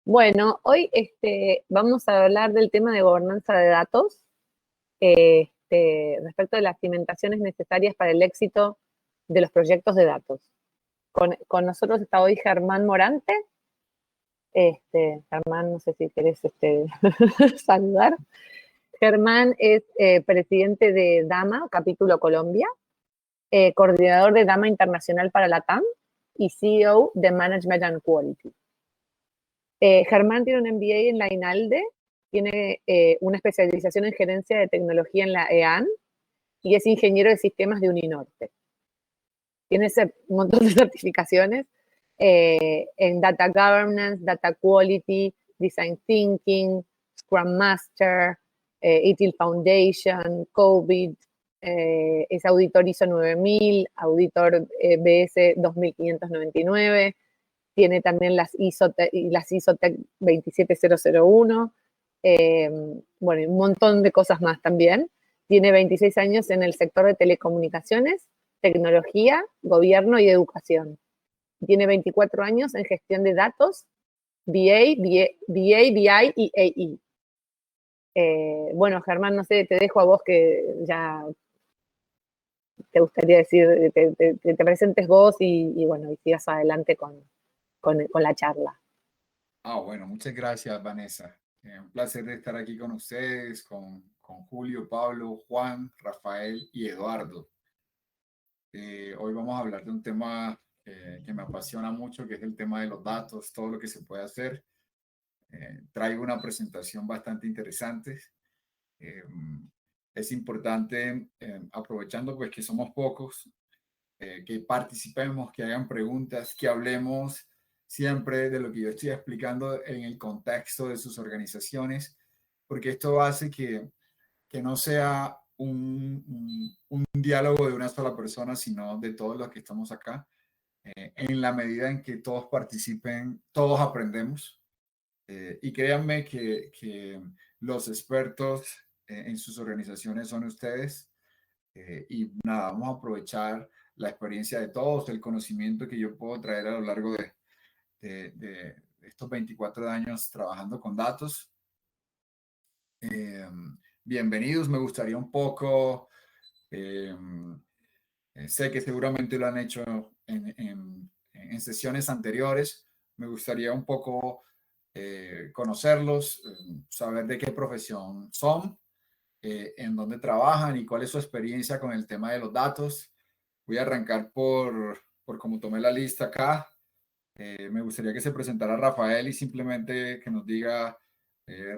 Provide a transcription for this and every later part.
Bueno, hoy vamos a hablar del tema de gobernanza de datos respecto de las cimentaciones necesarias para el éxito de los proyectos de datos. Con nosotros está hoy Germán Morante. Germán, no sé si querés saludar. Germán es presidente de DAMA, capítulo Colombia, coordinador de DAMA Internacional para la TAM y CEO de Management and Quality. Germán tiene un MBA en la INALDE, tiene una especialización en gerencia de tecnología en la EAN y es ingeniero de sistemas de Uninorte. Tiene un montón de certificaciones en Data Governance, Data Quality, Design Thinking, Scrum Master, ITIL Foundation, COVID, es auditor ISO 9000, auditor BS 2599, tiene también las ISOTEC 27001, bueno, y un montón de cosas más también. Tiene 26 años en el sector de telecomunicaciones, tecnología, gobierno y educación. Tiene 24 años en gestión de datos, BI y AI. Bueno, Germán, no sé, te dejo a vos que ya te gustaría decir, te presentes vos y bueno, y sigas adelante con la charla. Bueno, muchas gracias, Vanessa. Un placer de estar aquí con ustedes, con Julio, Pablo, Juan, Rafael y Eduardo. Hoy vamos a hablar de un tema que me apasiona mucho, que es el tema de los datos, todo lo que se puede hacer. Traigo una presentación bastante interesante. Es importante, aprovechando pues que somos pocos, que participemos, que hagan preguntas, que hablemos siempre de lo que yo estoy explicando en el contexto de sus organizaciones, porque esto hace que no sea un diálogo de una sola persona, sino de todos los que estamos acá. En la medida en que todos participen, todos aprendemos. Y créanme que los expertos en sus organizaciones son ustedes. Y nada, vamos a aprovechar la experiencia de todos, el conocimiento que yo puedo traer a lo largo de estos 24 años trabajando con datos. Bienvenidos, me gustaría un poco, sé que seguramente lo han hecho en sesiones anteriores, me gustaría un poco conocerlos, saber de qué profesión son, en dónde trabajan y cuál es su experiencia con el tema de los datos. Voy a arrancar por como tomé la lista acá. Me gustaría que se presentara Rafael y simplemente que nos diga,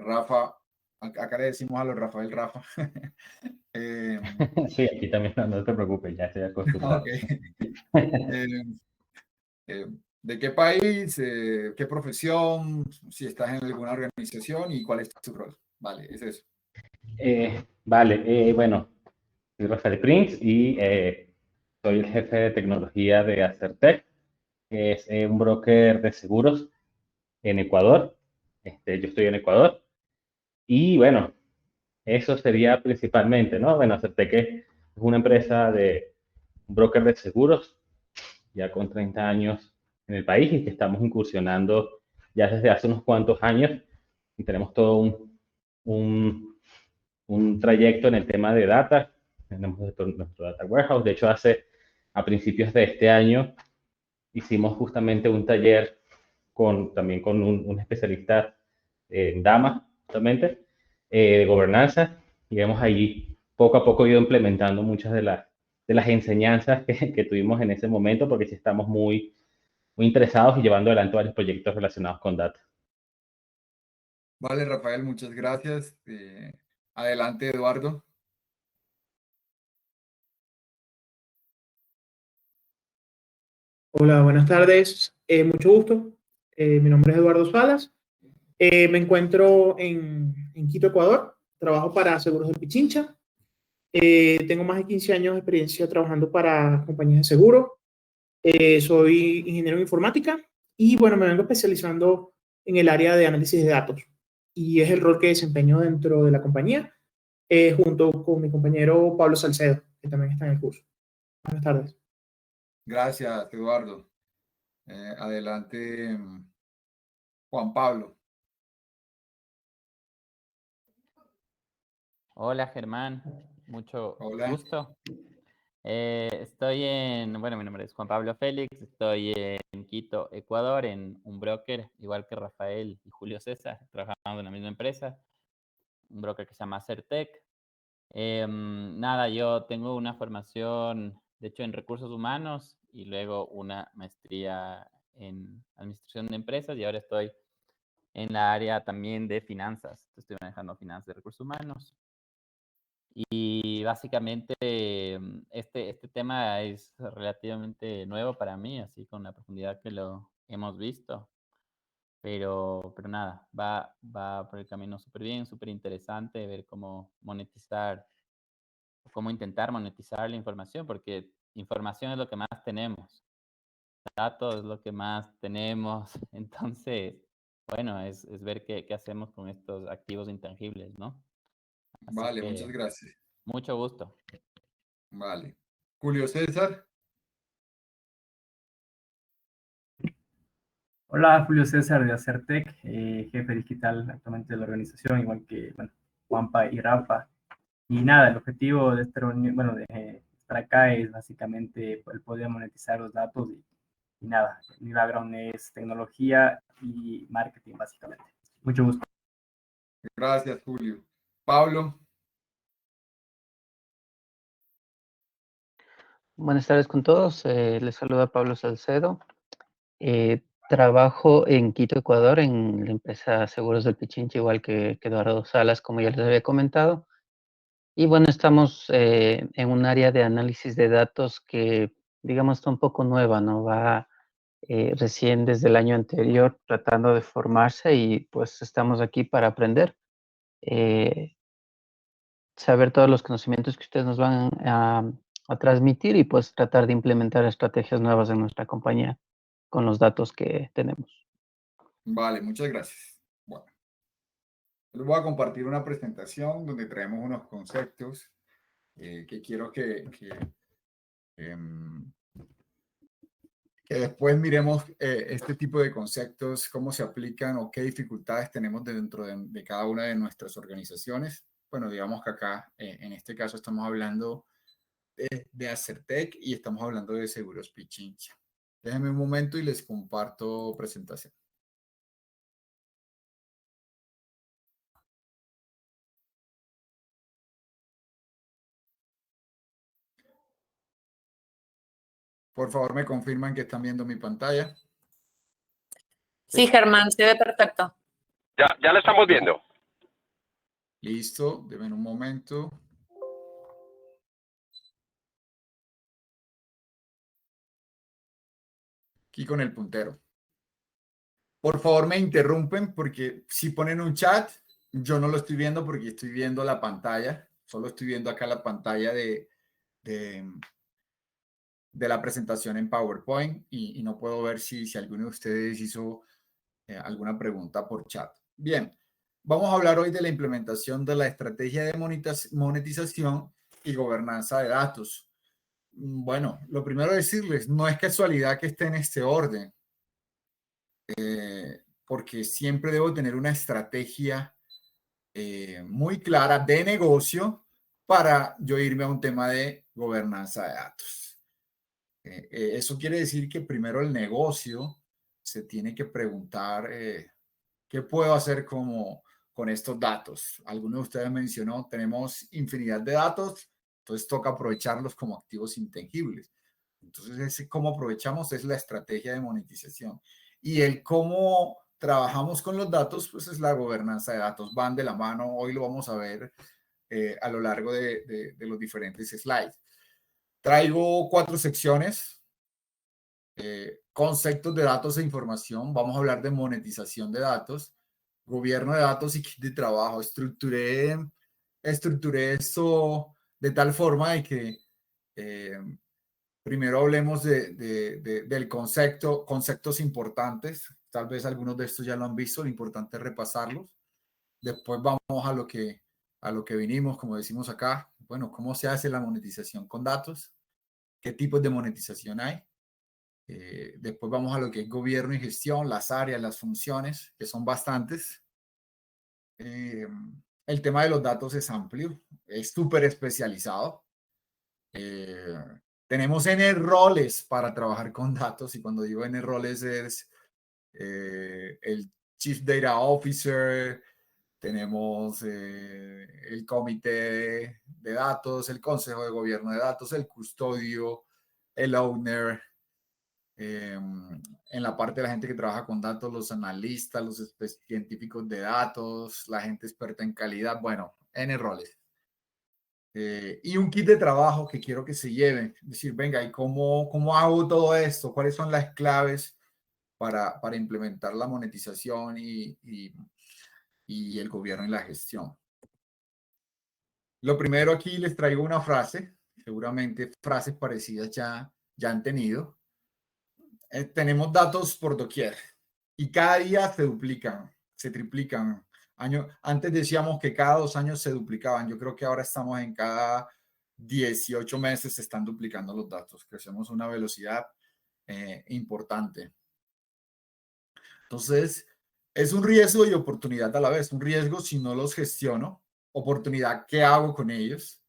Rafa, acá le decimos a los Rafael Rafa. Sí, aquí también no te preocupes, ya estoy acostumbrado. Okay. ¿De qué país? ¿Qué profesión? Si estás en alguna organización y cuál es tu rol. Vale, es eso. Bueno, soy Rafael Prince y soy el jefe de tecnología de Acertec, que es un broker de seguros en Ecuador. Yo estoy en Ecuador y bueno, eso sería principalmente, ¿no? Bueno, Acertec es una empresa de un broker de seguros ya con 30 años en el país y que estamos incursionando ya desde hace unos cuantos años y tenemos todo un trayecto en el tema de data. Tenemos nuestro data warehouse. De hecho, a principios de este año hicimos justamente un taller también con un especialista en DAMA, justamente, de gobernanza, y hemos ahí poco a poco ido implementando muchas de las enseñanzas que tuvimos en ese momento, porque sí estamos muy interesados y llevando adelante varios proyectos relacionados con data. Vale, Rafael, muchas gracias. Adelante, Eduardo. Hola, buenas tardes. Mucho gusto. Mi nombre es Eduardo Salas. Me encuentro en Quito, Ecuador. Trabajo para Seguros de Pichincha. Tengo más de 15 años de experiencia trabajando para compañías de seguro. Soy ingeniero en informática y bueno, me vengo especializando en el área de análisis de datos. Y es el rol que desempeño dentro de la compañía, junto con mi compañero Pablo Salcedo, que también está en el curso. Buenas tardes. Gracias, Eduardo. Adelante, Juan Pablo. Hola Germán, mucho Hola. gusto. Estoy bueno, mi nombre es Juan Pablo Félix, estoy en Quito, Ecuador, en un broker, igual que Rafael y Julio César, trabajando en la misma empresa, un broker que se llama Certec. Nada, yo tengo una formación, de hecho, en recursos humanos y luego una maestría en administración de empresas y ahora estoy en la área también de finanzas. Estoy manejando finanzas de recursos humanos. Y básicamente este tema es relativamente nuevo para mí, así con la profundidad que lo hemos visto. Pero nada, va por el camino súper bien, súper interesante ver cómo monetizar, cómo intentar monetizar la información, porque información es lo que más tenemos, datos es lo que más tenemos. Entonces, bueno, es ver qué hacemos con estos activos intangibles, ¿no? Así Vale, muchas que gracias. mucho gusto. Vale. Julio César. Hola, Julio César de Acertec, jefe digital actualmente de la organización, igual que bueno, Juanpa y Rafa. Y nada, el objetivo de esta reunión, bueno, de estar acá es básicamente el poder monetizar los datos y nada, mi background es tecnología y marketing, básicamente. Mucho gusto. Gracias, Julio. Pablo. Buenas tardes con todos. Les saluda Pablo Salcedo. Trabajo en Quito, Ecuador, en la empresa Seguros del Pichincha, igual que Eduardo Salas, como ya les había comentado. Y bueno, estamos en un área de análisis de datos que, digamos, está un poco nueva, ¿no? Va recién desde el año anterior tratando de formarse y pues estamos aquí para aprender. Eh, Saber todos los conocimientos que ustedes nos van a transmitir y pues tratar de implementar estrategias nuevas en nuestra compañía con los datos que tenemos. Vale, muchas gracias. Bueno, les voy a compartir una presentación donde traemos unos conceptos que quiero em, que después miremos este tipo de conceptos, cómo se aplican o qué dificultades tenemos dentro de cada una de nuestras organizaciones. Bueno, digamos que acá, en este caso, estamos hablando de Acertec y estamos hablando de Seguros Pichincha. Déjenme un momento y les comparto presentación. Por favor, me confirman que están viendo mi pantalla. Sí, Germán, se ve perfecto. Ya la estamos viendo. Listo, denme un momento. Aquí con el puntero. Por favor, me interrumpen porque si ponen un chat, yo no lo estoy viendo porque estoy viendo la pantalla. Solo estoy viendo acá la pantalla de la presentación en PowerPoint y no puedo ver si alguno de ustedes hizo alguna pregunta por chat. Bien, vamos a hablar hoy de la implementación de la estrategia de monetización y gobernanza de datos. Bueno, lo primero decirles, no es casualidad que esté en este orden, porque siempre debo tener una estrategia muy clara de negocio para yo irme a un tema de gobernanza de datos. Eso quiere decir que primero el negocio se tiene que preguntar qué puedo hacer con estos datos. Alguno de ustedes mencionó, tenemos infinidad de datos, entonces toca aprovecharlos como activos intangibles. Entonces, ese cómo aprovechamos es la estrategia de monetización. Y el cómo trabajamos con los datos, pues es la gobernanza de datos. Van de la mano, hoy lo vamos a ver a lo largo de los diferentes slides. Traigo 4 secciones. Conceptos de datos e información. Vamos a hablar de monetización de datos, gobierno de datos y kit de trabajo. Estructuré esto de tal forma de que primero hablemos del conceptos importantes. Tal vez algunos de estos ya lo han visto, lo importante es repasarlos. Después vamos a lo que vinimos, como decimos acá. Bueno, ¿cómo se hace la monetización con datos? ¿Qué tipos de monetización hay? Después vamos a lo que es gobierno y gestión, las áreas, las funciones, que son bastantes. el tema de los datos es amplio, es súper especializado. Tenemos N roles para trabajar con datos, y cuando digo N roles es el Chief Data Officer, tenemos el comité de datos, el consejo de gobierno de datos, el custodio, el owner, en la parte de la gente que trabaja con datos, los analistas, los científicos de datos, la gente experta en calidad, bueno, N roles. Y un kit de trabajo que quiero que se lleven, es decir, venga, ¿y cómo hago todo esto? ¿Cuáles son las claves para implementar la monetización y el gobierno y la gestión? Lo primero, aquí les traigo una frase, seguramente frases parecidas ya han tenido. Tenemos datos por doquier y cada día se duplican, se triplican. Antes decíamos que cada 2 años se duplicaban. Yo creo que ahora estamos en cada 18 meses se están duplicando los datos. Crecemos a una velocidad importante. Entonces, es un riesgo y oportunidad a la vez. Un riesgo si no los gestiono, oportunidad, ¿qué hago con ellos?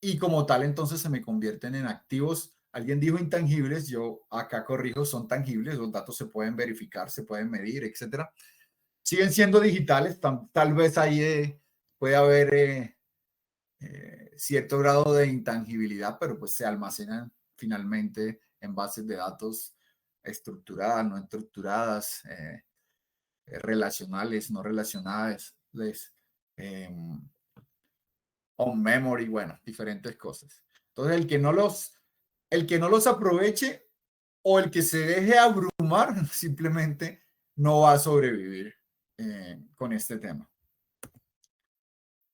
Y como tal, entonces se me convierten en activos. Alguien dijo intangibles, yo acá corrijo, son tangibles, los datos se pueden verificar, se pueden medir, etcétera. Siguen siendo digitales, tal vez ahí puede haber cierto grado de intangibilidad, pero pues se almacenan finalmente en bases de datos estructuradas, no estructuradas, relacionales, no relacionales, on memory, bueno, diferentes cosas. Entonces, el que no los aproveche o el que se deje abrumar, simplemente no va a sobrevivir con este tema.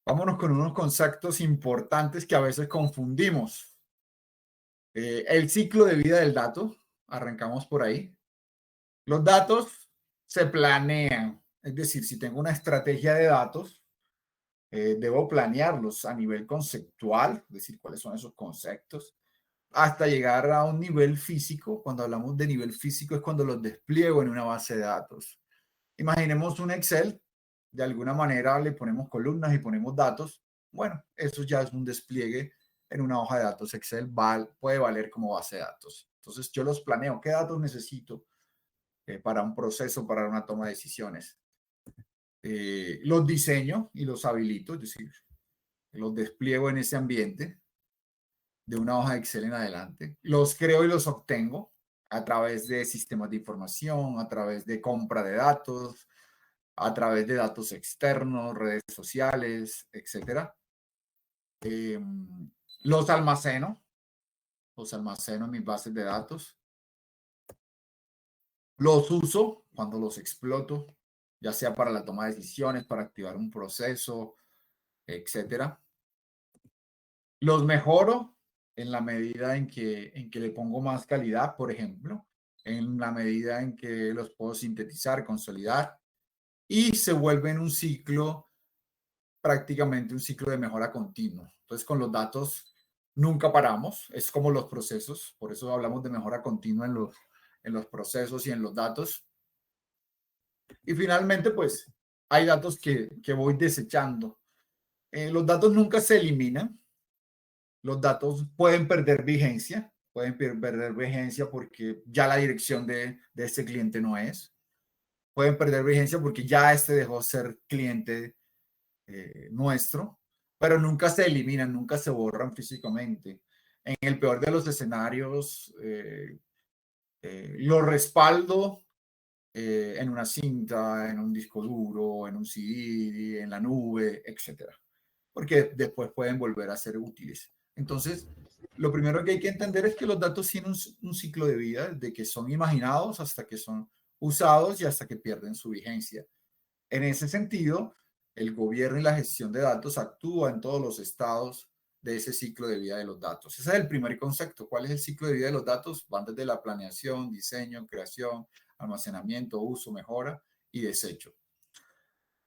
Vámonos con unos conceptos importantes que a veces confundimos. El ciclo de vida del dato, arrancamos por ahí. Los datos se planean, es decir, si tengo una estrategia de datos, debo planearlos a nivel conceptual, es decir, cuáles son esos conceptos, hasta llegar a un nivel físico. Cuando hablamos de nivel físico es cuando los despliego en una base de datos. Imaginemos un Excel, de alguna manera le ponemos columnas y ponemos datos. Bueno, eso ya es un despliegue en una hoja de datos. Excel puede valer como base de datos. Entonces yo los planeo, ¿qué datos necesito para un proceso, para una toma de decisiones? Los diseño y los habilito, es decir, los despliego en ese ambiente de una hoja de Excel en adelante. Los creo y los obtengo a través de sistemas de información, a través de compra de datos, a través de datos externos, redes sociales, etc. Los almaceno en mis bases de datos. Los uso cuando los exploto, ya sea para la toma de decisiones, para activar un proceso, etc. Los mejoro en la medida en que le pongo más calidad, por ejemplo, en la medida en que los puedo sintetizar, consolidar, y se vuelven un ciclo, prácticamente un ciclo de mejora continua. Entonces, con los datos nunca paramos, es como los procesos, por eso hablamos de mejora continua en los procesos y en los datos. Y finalmente, pues, hay datos que voy desechando. Los datos nunca se eliminan. Los datos pueden perder vigencia porque ya la dirección de este cliente no es. Pueden perder vigencia porque ya este dejó de ser cliente nuestro, pero nunca se eliminan, nunca se borran físicamente. En el peor de los escenarios, lo respaldo en una cinta, en un disco duro, en un CD, en la nube, etcétera, porque después pueden volver a ser útiles. Entonces, lo primero que hay que entender es que los datos tienen un ciclo de vida, de que son imaginados hasta que son usados y hasta que pierden su vigencia. En ese sentido, el gobierno y la gestión de datos actúa en todos los estados de ese ciclo de vida de los datos. Ese es el primer concepto. ¿Cuál es el ciclo de vida de los datos? Van desde la planeación, diseño, creación, almacenamiento, uso, mejora y desecho.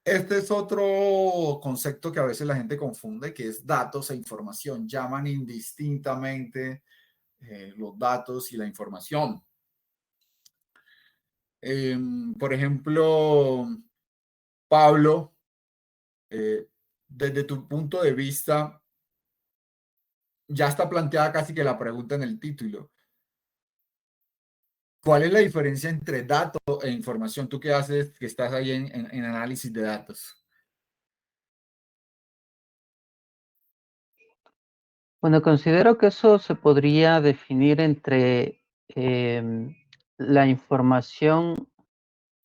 Este es otro concepto que a veces la gente confunde, que es datos e información. Llaman indistintamente los datos y la información. Por ejemplo, Pablo desde tu punto de vista, ya está planteada casi que la pregunta en el título. ¿Cuál es la diferencia entre datos e información? Tú qué haces, que estás ahí en análisis de datos. Bueno, considero que eso se podría definir entre la información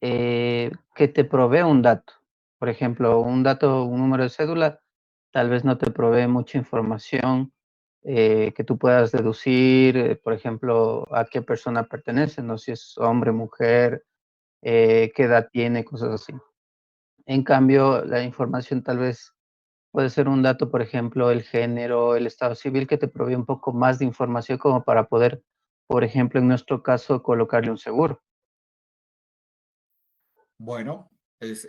que te provee un dato. Por ejemplo, un dato, un número de cédula, tal vez no te provee mucha información que tú puedas deducir, por ejemplo, a qué persona pertenece, no si es hombre, mujer, qué edad tiene, cosas así. En cambio, la información tal vez puede ser un dato, por ejemplo, el género, el estado civil, que te provee un poco más de información como para poder, por ejemplo, en nuestro caso, colocarle un seguro. Bueno, es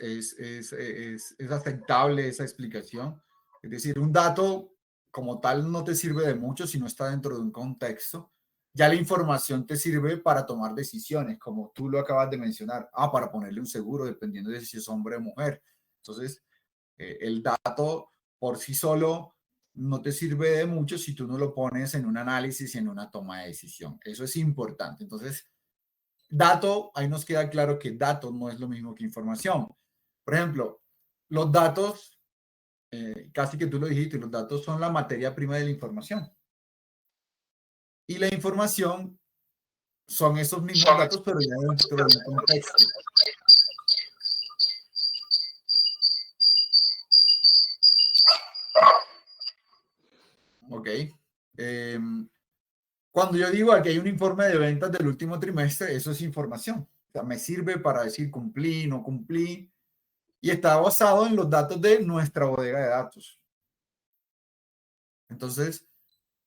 aceptable esa explicación. Es decir, un dato como tal no te sirve de mucho si no está dentro de un contexto. Ya la información te sirve para tomar decisiones, como tú lo acabas de mencionar. Para ponerle un seguro, dependiendo de si es hombre o mujer. Entonces, el dato por sí solo no te sirve de mucho si tú no lo pones en un análisis y en una toma de decisión. Eso es importante. Entonces, dato, ahí nos queda claro que dato no es lo mismo que información. Por ejemplo, los datos, casi que tú lo dijiste, los datos son la materia prima de la información. Y la información son esos mismos datos, pero ya dentro de un contexto. Ok. Cuando yo digo que hay un informe de ventas del último trimestre, eso es información. O sea, me sirve para decir cumplí, no cumplí, y está basado en los datos de nuestra bodega de datos. Entonces,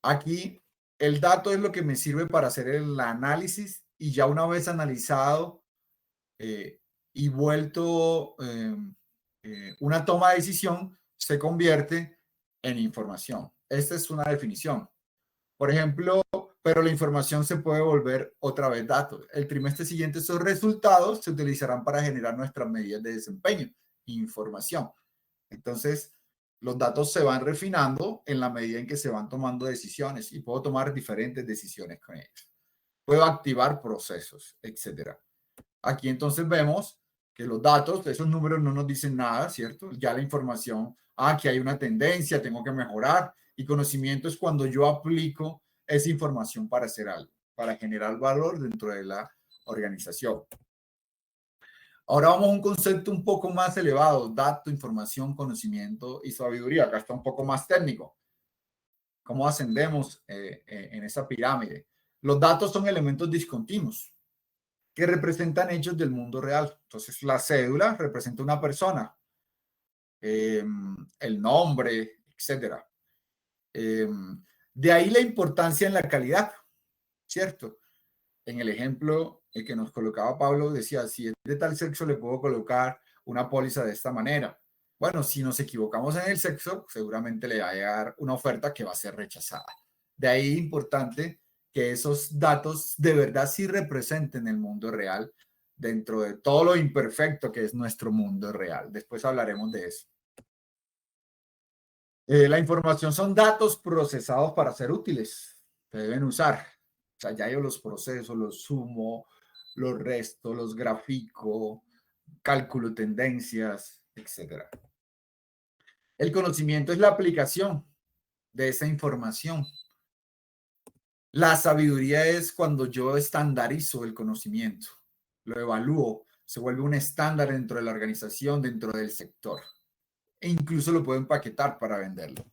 aquí el dato es lo que me sirve para hacer el análisis, y ya una vez analizado y vuelto una toma de decisión, se convierte en información. Esta es una definición. Por ejemplo, pero la información se puede volver otra vez datos. El trimestre siguiente, esos resultados se utilizarán para generar nuestras medidas de desempeño, información. Entonces, los datos se van refinando en la medida en que se van tomando decisiones, y puedo tomar diferentes decisiones con ellos. Puedo activar procesos, etcétera. Aquí entonces vemos que los datos, esos números no nos dicen nada, ¿cierto? Ya la información, que hay una tendencia, tengo que mejorar, y conocimiento es cuando yo aplico esa información para hacer algo, para generar valor dentro de la organización. Ahora vamos a un concepto un poco más elevado: dato, información, conocimiento y sabiduría. Acá está un poco más técnico. ¿Cómo ascendemos en esa pirámide? Los datos son elementos discontinuos que representan hechos del mundo real. Entonces, la cédula representa una persona, el nombre, etcétera. De ahí la importancia en la calidad, ¿cierto? En el ejemplo que nos colocaba Pablo, decía, si es de tal sexo, le puedo colocar una póliza de esta manera. Bueno, si nos equivocamos en el sexo, seguramente le va a llegar una oferta que va a ser rechazada. De ahí importante que esos datos de verdad sí representen el mundo real dentro de todo lo imperfecto que es nuestro mundo real. Después hablaremos de eso. La información son datos procesados para ser útiles. Se deben usar. O sea, ya yo los proceso, los sumo, los resto, los grafico, cálculo tendencias, etc. El conocimiento es la aplicación de esa información. La sabiduría es cuando yo estandarizo el conocimiento, lo evalúo, se vuelve un estándar dentro de la organización, dentro del sector, e incluso lo puedo empaquetar para venderlo.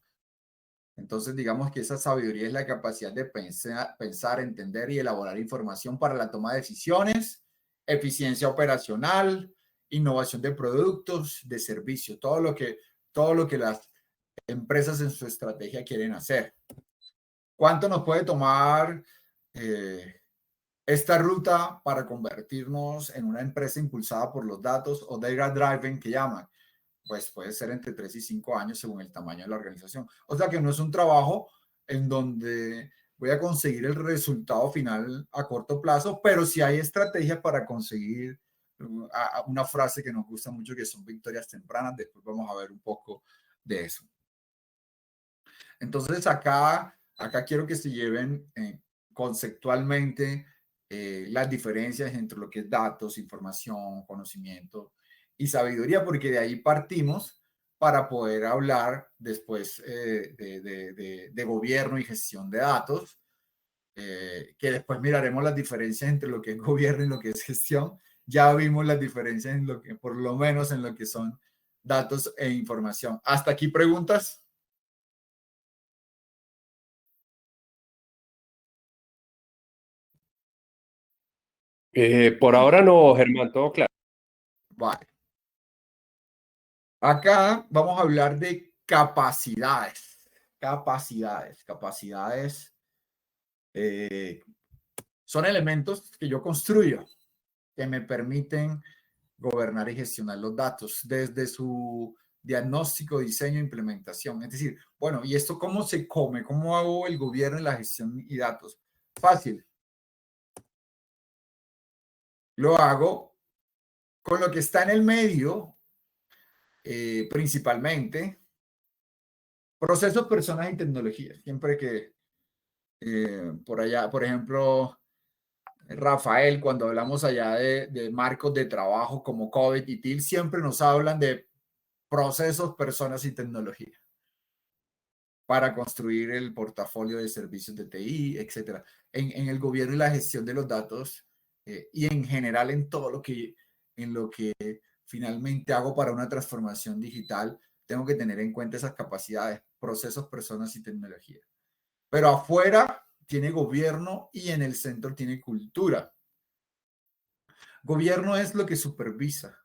Entonces, digamos que esa sabiduría es la capacidad de pensar, entender y elaborar información para la toma de decisiones, eficiencia operacional, innovación de productos, de servicio, todo lo que las empresas en su estrategia quieren hacer. ¿Cuánto nos puede tomar esta ruta para convertirnos en una empresa impulsada por los datos, o data driven que llaman? Pues puede ser entre 3 y 5 años según el tamaño de la organización. O sea que no es un trabajo en donde voy a conseguir el resultado final a corto plazo, pero sí hay estrategias para conseguir una frase que nos gusta mucho, que son victorias tempranas. Después vamos a ver un poco de eso. Entonces acá quiero que se lleven conceptualmente las diferencias entre lo que es datos, información, conocimiento y sabiduría, porque de ahí partimos para poder hablar después de gobierno y gestión de datos, que después miraremos las diferencias entre lo que es gobierno y lo que es gestión. Ya vimos las diferencias en lo que, por lo menos en lo que son datos e información. ¿Hasta aquí preguntas? Por ahora no, Germán, todo claro. Vale. Acá vamos a hablar de capacidades. Capacidades son elementos que yo construyo, que me permiten gobernar y gestionar los datos desde su diagnóstico, diseño e implementación. Es decir, bueno, ¿y esto cómo se come? ¿Cómo hago el gobierno en la gestión y datos? Fácil. Lo hago con lo que está en el medio, principalmente procesos, personas y tecnologías. Siempre que por allá, por ejemplo, Rafael, cuando hablamos allá de marcos de trabajo como COVID y TIL, siempre nos hablan de procesos, personas y tecnología para construir el portafolio de servicios de TI, etcétera. En el gobierno y la gestión de los datos y en general en todo en lo que finalmente hago para una transformación digital, tengo que tener en cuenta esas capacidades, procesos, personas y tecnología. Pero afuera tiene gobierno y en el centro tiene cultura. Gobierno es lo que supervisa,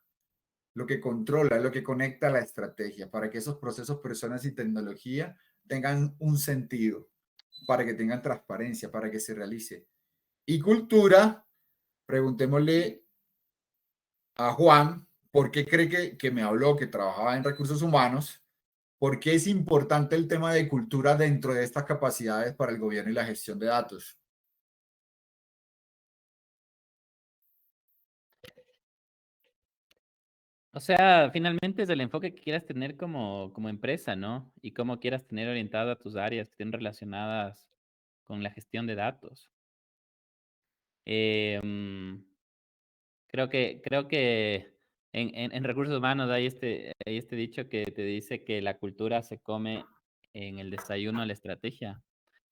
lo que controla, lo que conecta la estrategia para que esos procesos, personas y tecnología tengan un sentido, para que tengan transparencia, para que se realice. Y cultura, preguntémosle a Juan, ¿por qué cree que me habló que trabajaba en recursos humanos? ¿Por qué es importante el tema de cultura dentro de estas capacidades para el gobierno y la gestión de datos? O sea, finalmente es el enfoque que quieras tener como empresa, ¿no? Y cómo quieras tener orientado a tus áreas que estén relacionadas con la gestión de datos. Eh, mm, creo que en recursos humanos hay este dicho que te dice que la cultura se come en el desayuno a la estrategia.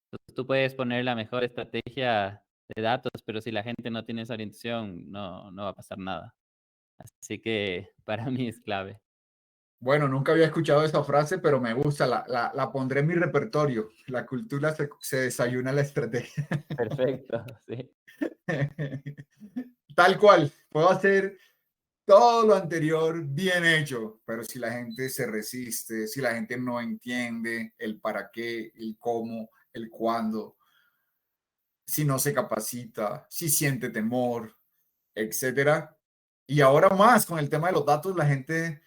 Entonces, tú puedes poner la mejor estrategia de datos, pero si la gente no tiene esa orientación, no va a pasar nada. Así que para mí es clave. Bueno, nunca había escuchado esta frase, pero me gusta, la pondré en mi repertorio. La cultura se desayuna la estrategia. Perfecto, sí. Tal cual, puedo hacer todo lo anterior bien hecho, pero si la gente se resiste, si la gente no entiende el para qué, el cómo, el cuándo, si no se capacita, si siente temor, etcétera. Y ahora más con el tema de los datos, la gente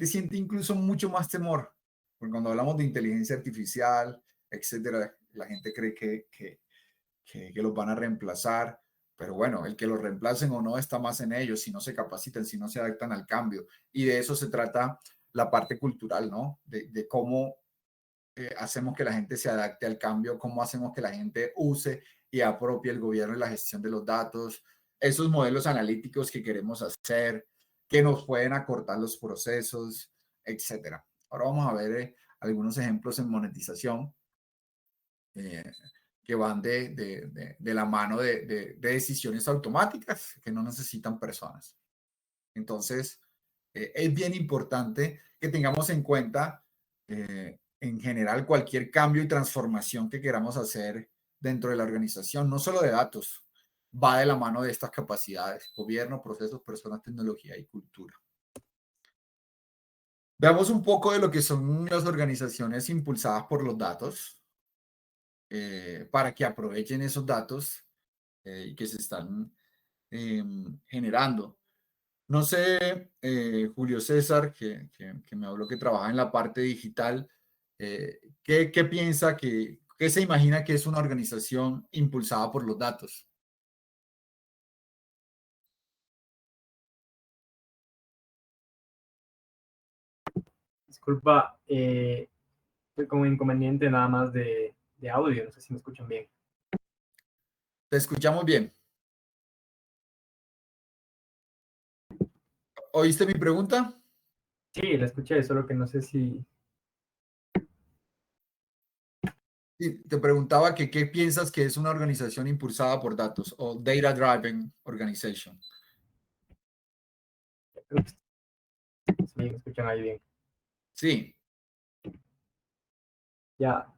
siente incluso mucho más temor, porque cuando hablamos de inteligencia artificial, etcétera, la gente cree que los van a reemplazar, pero bueno, el que los reemplacen o no está más en ellos, si no se capacitan, si no se adaptan al cambio. Y de eso se trata la parte cultural, ¿no? De cómo hacemos que la gente se adapte al cambio, cómo hacemos que la gente use y apropie el gobierno y la gestión de los datos, esos modelos analíticos que queremos hacer, que nos pueden acortar los procesos, etcétera. Ahora vamos a ver algunos ejemplos en monetización. Que van de la mano de decisiones automáticas que no necesitan personas. Entonces, es bien importante que tengamos en cuenta, en general, cualquier cambio y transformación que queramos hacer dentro de la organización, no solo de datos, va de la mano de estas capacidades: gobierno, procesos, personas, tecnología y cultura. Veamos un poco de lo que son las organizaciones impulsadas por los datos. Para que aprovechen esos datos que se están generando. No sé, Julio César, que me habló que trabaja en la parte digital, ¿qué piensa qué se imagina que es una organización impulsada por los datos? disculpa, estoy con un inconveniente nada más de audio, no sé si me escuchan bien. Te escuchamos bien. ¿Oíste mi pregunta? Sí, la escuché, solo que no sé si... Sí, te preguntaba que qué piensas que es una organización impulsada por datos o Data Driven Organization. Creo que sí, me escuchan ahí bien. Sí, Ya,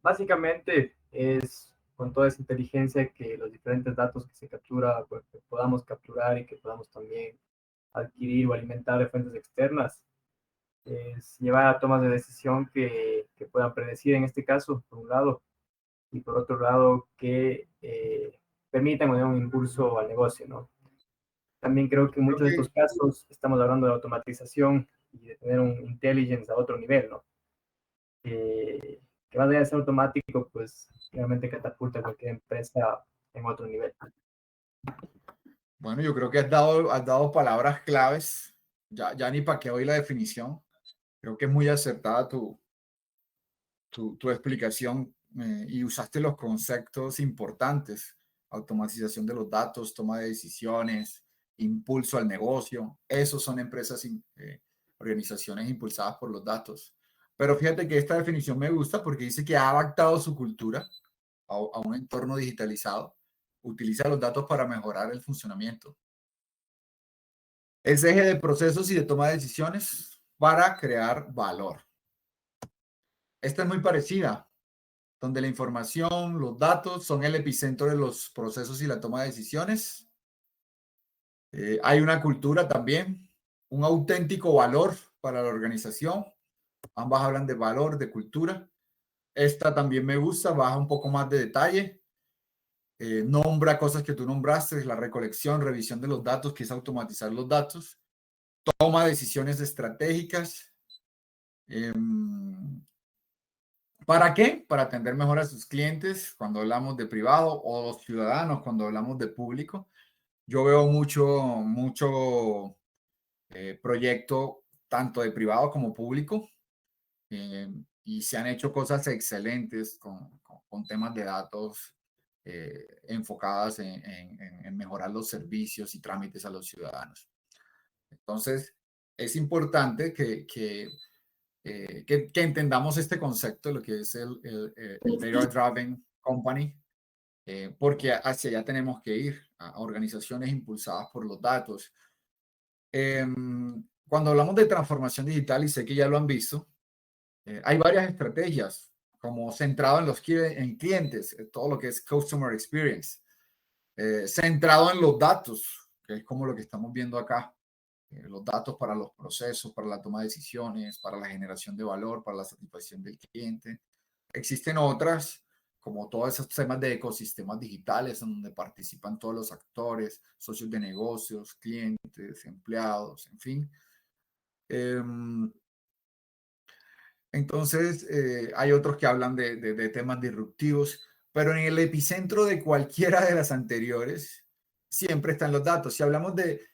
básicamente es con toda esa inteligencia que los diferentes datos que se captura, pues, que podamos capturar y que podamos también adquirir o alimentar de fuentes externas, es llevar a tomas de decisión que puedan predecir en este caso, por un lado, y por otro lado, que permitan o den un impulso al negocio, ¿no? También creo que en muchos de estos casos estamos hablando de automatización y de tener un intelligence a otro nivel, ¿no? Que va a ser automático, pues realmente catapulta a cualquier empresa en otro nivel. bueno, yo creo que has dado palabras claves. Ya ni para qué oí la definición. Creo que es muy acertada tu explicación y usaste los conceptos importantes. Automatización de los datos, toma de decisiones, impulso al negocio. Esos son empresas, organizaciones impulsadas por los datos. Pero fíjate que esta definición me gusta porque dice que ha adaptado su cultura a un entorno digitalizado. Utiliza los datos para mejorar el funcionamiento. Ese eje de procesos y de toma de decisiones para crear valor. Esta es muy parecida, donde la información, los datos son el epicentro de los procesos y la toma de decisiones. Hay una cultura también, un auténtico valor para la organización. Ambas hablan de valor, de cultura. Esta también me gusta, baja un poco más de detalle. Nombra cosas que tú nombraste, la recolección, revisión de los datos, que es automatizar los datos. Toma decisiones estratégicas. ¿Para qué? Para atender mejor a sus clientes cuando hablamos de privado o los ciudadanos cuando hablamos de público. Yo veo mucho proyecto tanto de privado como público y se han hecho cosas excelentes con temas de datos enfocadas en mejorar los servicios y trámites a los ciudadanos. Entonces, es importante que entendamos este concepto, lo que es el Data Driven Company, porque hacia allá tenemos que ir, a organizaciones impulsadas por los datos. Cuando hablamos de transformación digital, y sé que ya lo han visto, hay varias estrategias, como centrado en clientes, todo lo que es Customer Experience, centrado en los datos, que es como lo que estamos viendo acá. Los datos para los procesos, para la toma de decisiones, para la generación de valor, para la satisfacción del cliente. Existen otras, como todos esos temas de ecosistemas digitales, en donde participan todos los actores, socios de negocios, clientes, empleados, en fin. Entonces, hay otros que hablan de temas disruptivos, pero en el epicentro de cualquiera de las anteriores siempre están los datos. Si hablamos de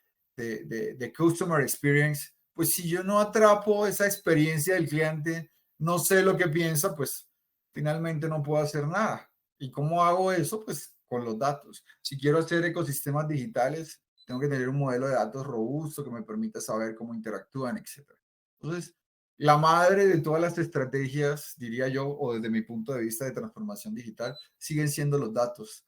Customer Experience, pues si yo no atrapo esa experiencia del cliente, no sé lo que piensa, pues finalmente no puedo hacer nada. ¿Y cómo hago eso? Pues con los datos. Si quiero hacer ecosistemas digitales, tengo que tener un modelo de datos robusto que me permita saber cómo interactúan, etc. Entonces, la madre de todas las estrategias, diría yo, o desde mi punto de vista de transformación digital, siguen siendo los datos.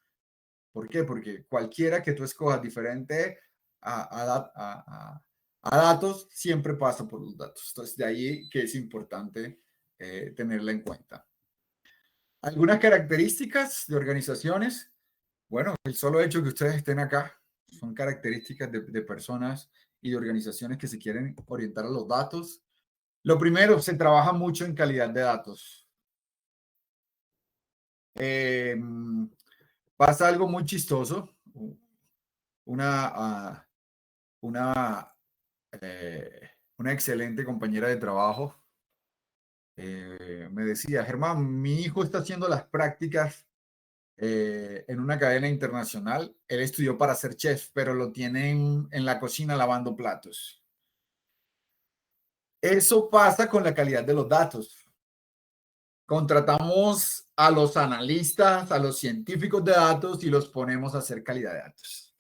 ¿Por qué? Porque cualquiera que tú escojas diferente a datos, siempre pasa por los datos. Entonces, de ahí que es importante tenerla en cuenta. Algunas características de organizaciones. Bueno, el solo hecho que ustedes estén acá son características de personas y de organizaciones que se quieren orientar a los datos. Lo primero, se trabaja mucho en calidad de datos. Pasa algo muy chistoso. Una excelente compañera de trabajo me decía, Germán, mi hijo está haciendo las prácticas en una cadena internacional. Él estudió para ser chef, pero lo tienen en la cocina lavando platos. Eso pasa con la calidad de los datos. Contratamos a los analistas, a los científicos de datos y los ponemos a hacer calidad de datos.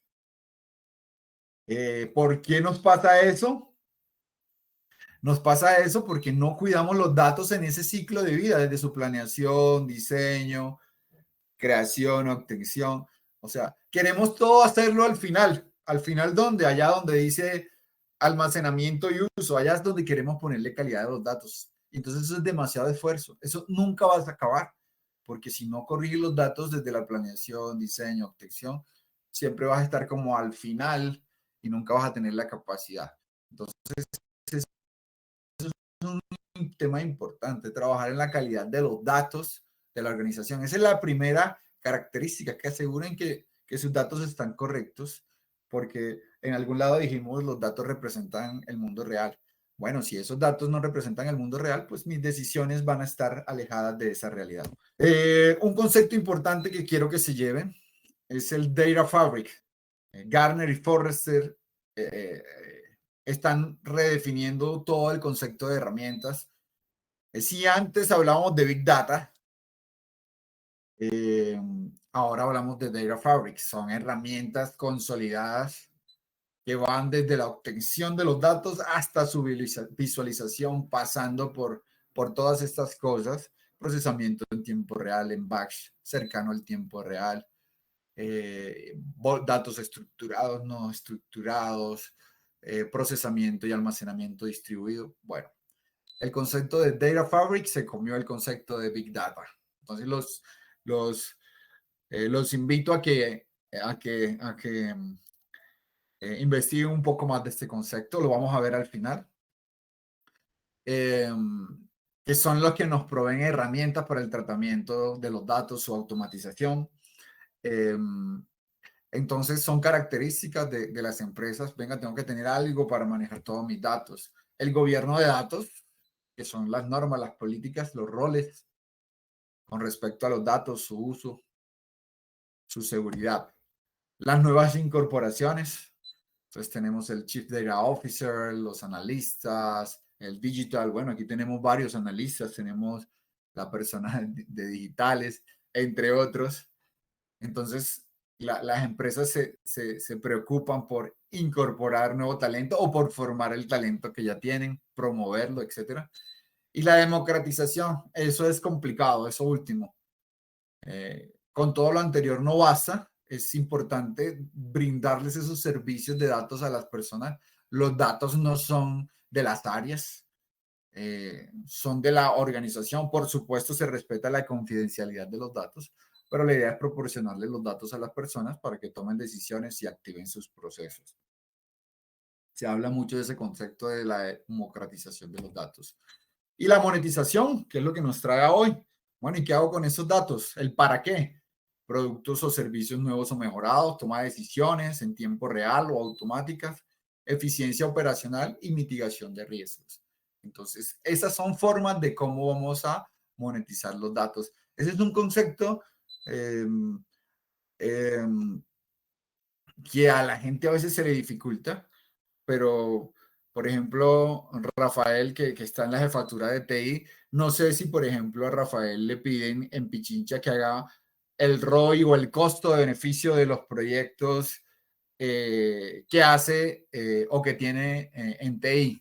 ¿Por qué nos pasa eso? Nos pasa eso porque no cuidamos los datos en ese ciclo de vida, desde su planeación, diseño, creación, obtención. O sea, queremos todo hacerlo al final. Al final, ¿dónde? Allá donde dice almacenamiento y uso. Allá es donde queremos ponerle calidad a los datos. Entonces eso es demasiado esfuerzo. Eso nunca vas a acabar. Porque si no corriges los datos desde la planeación, diseño, obtención, siempre vas a estar como al final y nunca vas a tener la capacidad. Entonces, un tema importante, trabajar en la calidad de los datos de la organización. Esa es la primera característica, que aseguren que sus datos están correctos, porque en algún lado dijimos los datos representan el mundo real. Bueno, si esos datos no representan el mundo real, pues mis decisiones van a estar alejadas de esa realidad. Un concepto importante que quiero que se lleven es el Data Fabric. Gartner y Forrester están redefiniendo todo el concepto de herramientas. Si antes hablábamos de Big Data, ahora hablamos de Data Fabric. Son herramientas consolidadas que van desde la obtención de los datos hasta su visualización, pasando por todas estas cosas. Procesamiento en tiempo real, en batch, cercano al tiempo real. Datos estructurados, no estructurados, procesamiento y almacenamiento distribuido. Bueno, el concepto de Data Fabric se comió el concepto de Big Data. Entonces los invito a que investiguen un poco más de este concepto. Lo vamos a ver al final. Que son los que nos proveen herramientas para el tratamiento de los datos, su automatización. Entonces son características de las empresas. Venga, tengo que tener algo para manejar todos mis datos. El gobierno de datos, que son las normas, las políticas, los roles con respecto a los datos, su uso, su seguridad. Las nuevas incorporaciones. Entonces tenemos el Chief Data Officer, los analistas, el digital. Bueno, aquí tenemos varios analistas, tenemos la persona de digitales, entre otros. Entonces, las empresas se preocupan por incorporar nuevo talento o por formar el talento que ya tienen, promoverlo, etc. Y la democratización, eso es complicado, eso último. Con todo lo anterior no basta. Es importante brindarles esos servicios de datos a las personas. Los datos no son de las áreas, son de la organización. Por supuesto, se respeta la confidencialidad de los datos, pero la idea es proporcionarles los datos a las personas para que tomen decisiones y activen sus procesos. Se habla mucho de ese concepto de la democratización de los datos. Y la monetización, que es lo que nos trae hoy. Bueno, ¿y qué hago con esos datos? ¿El para qué? Productos o servicios nuevos o mejorados, toma de decisiones en tiempo real o automáticas, eficiencia operacional y mitigación de riesgos. Entonces, esas son formas de cómo vamos a monetizar los datos. Ese es un concepto que a la gente a veces se le dificulta, pero, por ejemplo, Rafael, que está en la jefatura de TI, no sé si, por ejemplo, a Rafael le piden en Pichincha que haga el ROI o el costo de beneficio de los proyectos que hace o que tiene en TI.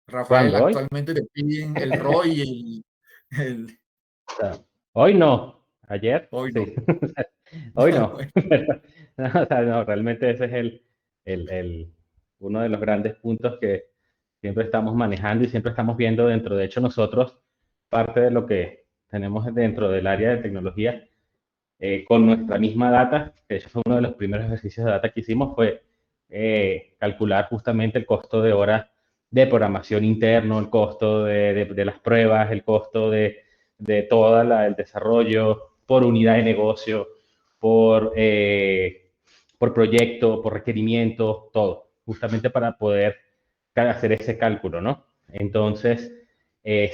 Rafael, actualmente te piden el ROI y Hoy no, ayer. Hoy sí. no. Hoy no. O sea, no, realmente ese es uno de los grandes puntos que siempre estamos manejando y siempre estamos viendo dentro. De hecho, nosotros, parte de lo que tenemos dentro del área de tecnología, con nuestra misma data, de hecho fue uno de los primeros ejercicios de data que hicimos, fue calcular justamente el costo de horas de programación interno, el costo de las pruebas, el costo de todo el desarrollo por unidad de negocio, por proyecto, por requerimiento, todo, justamente para poder hacer ese cálculo, ¿no? Entonces,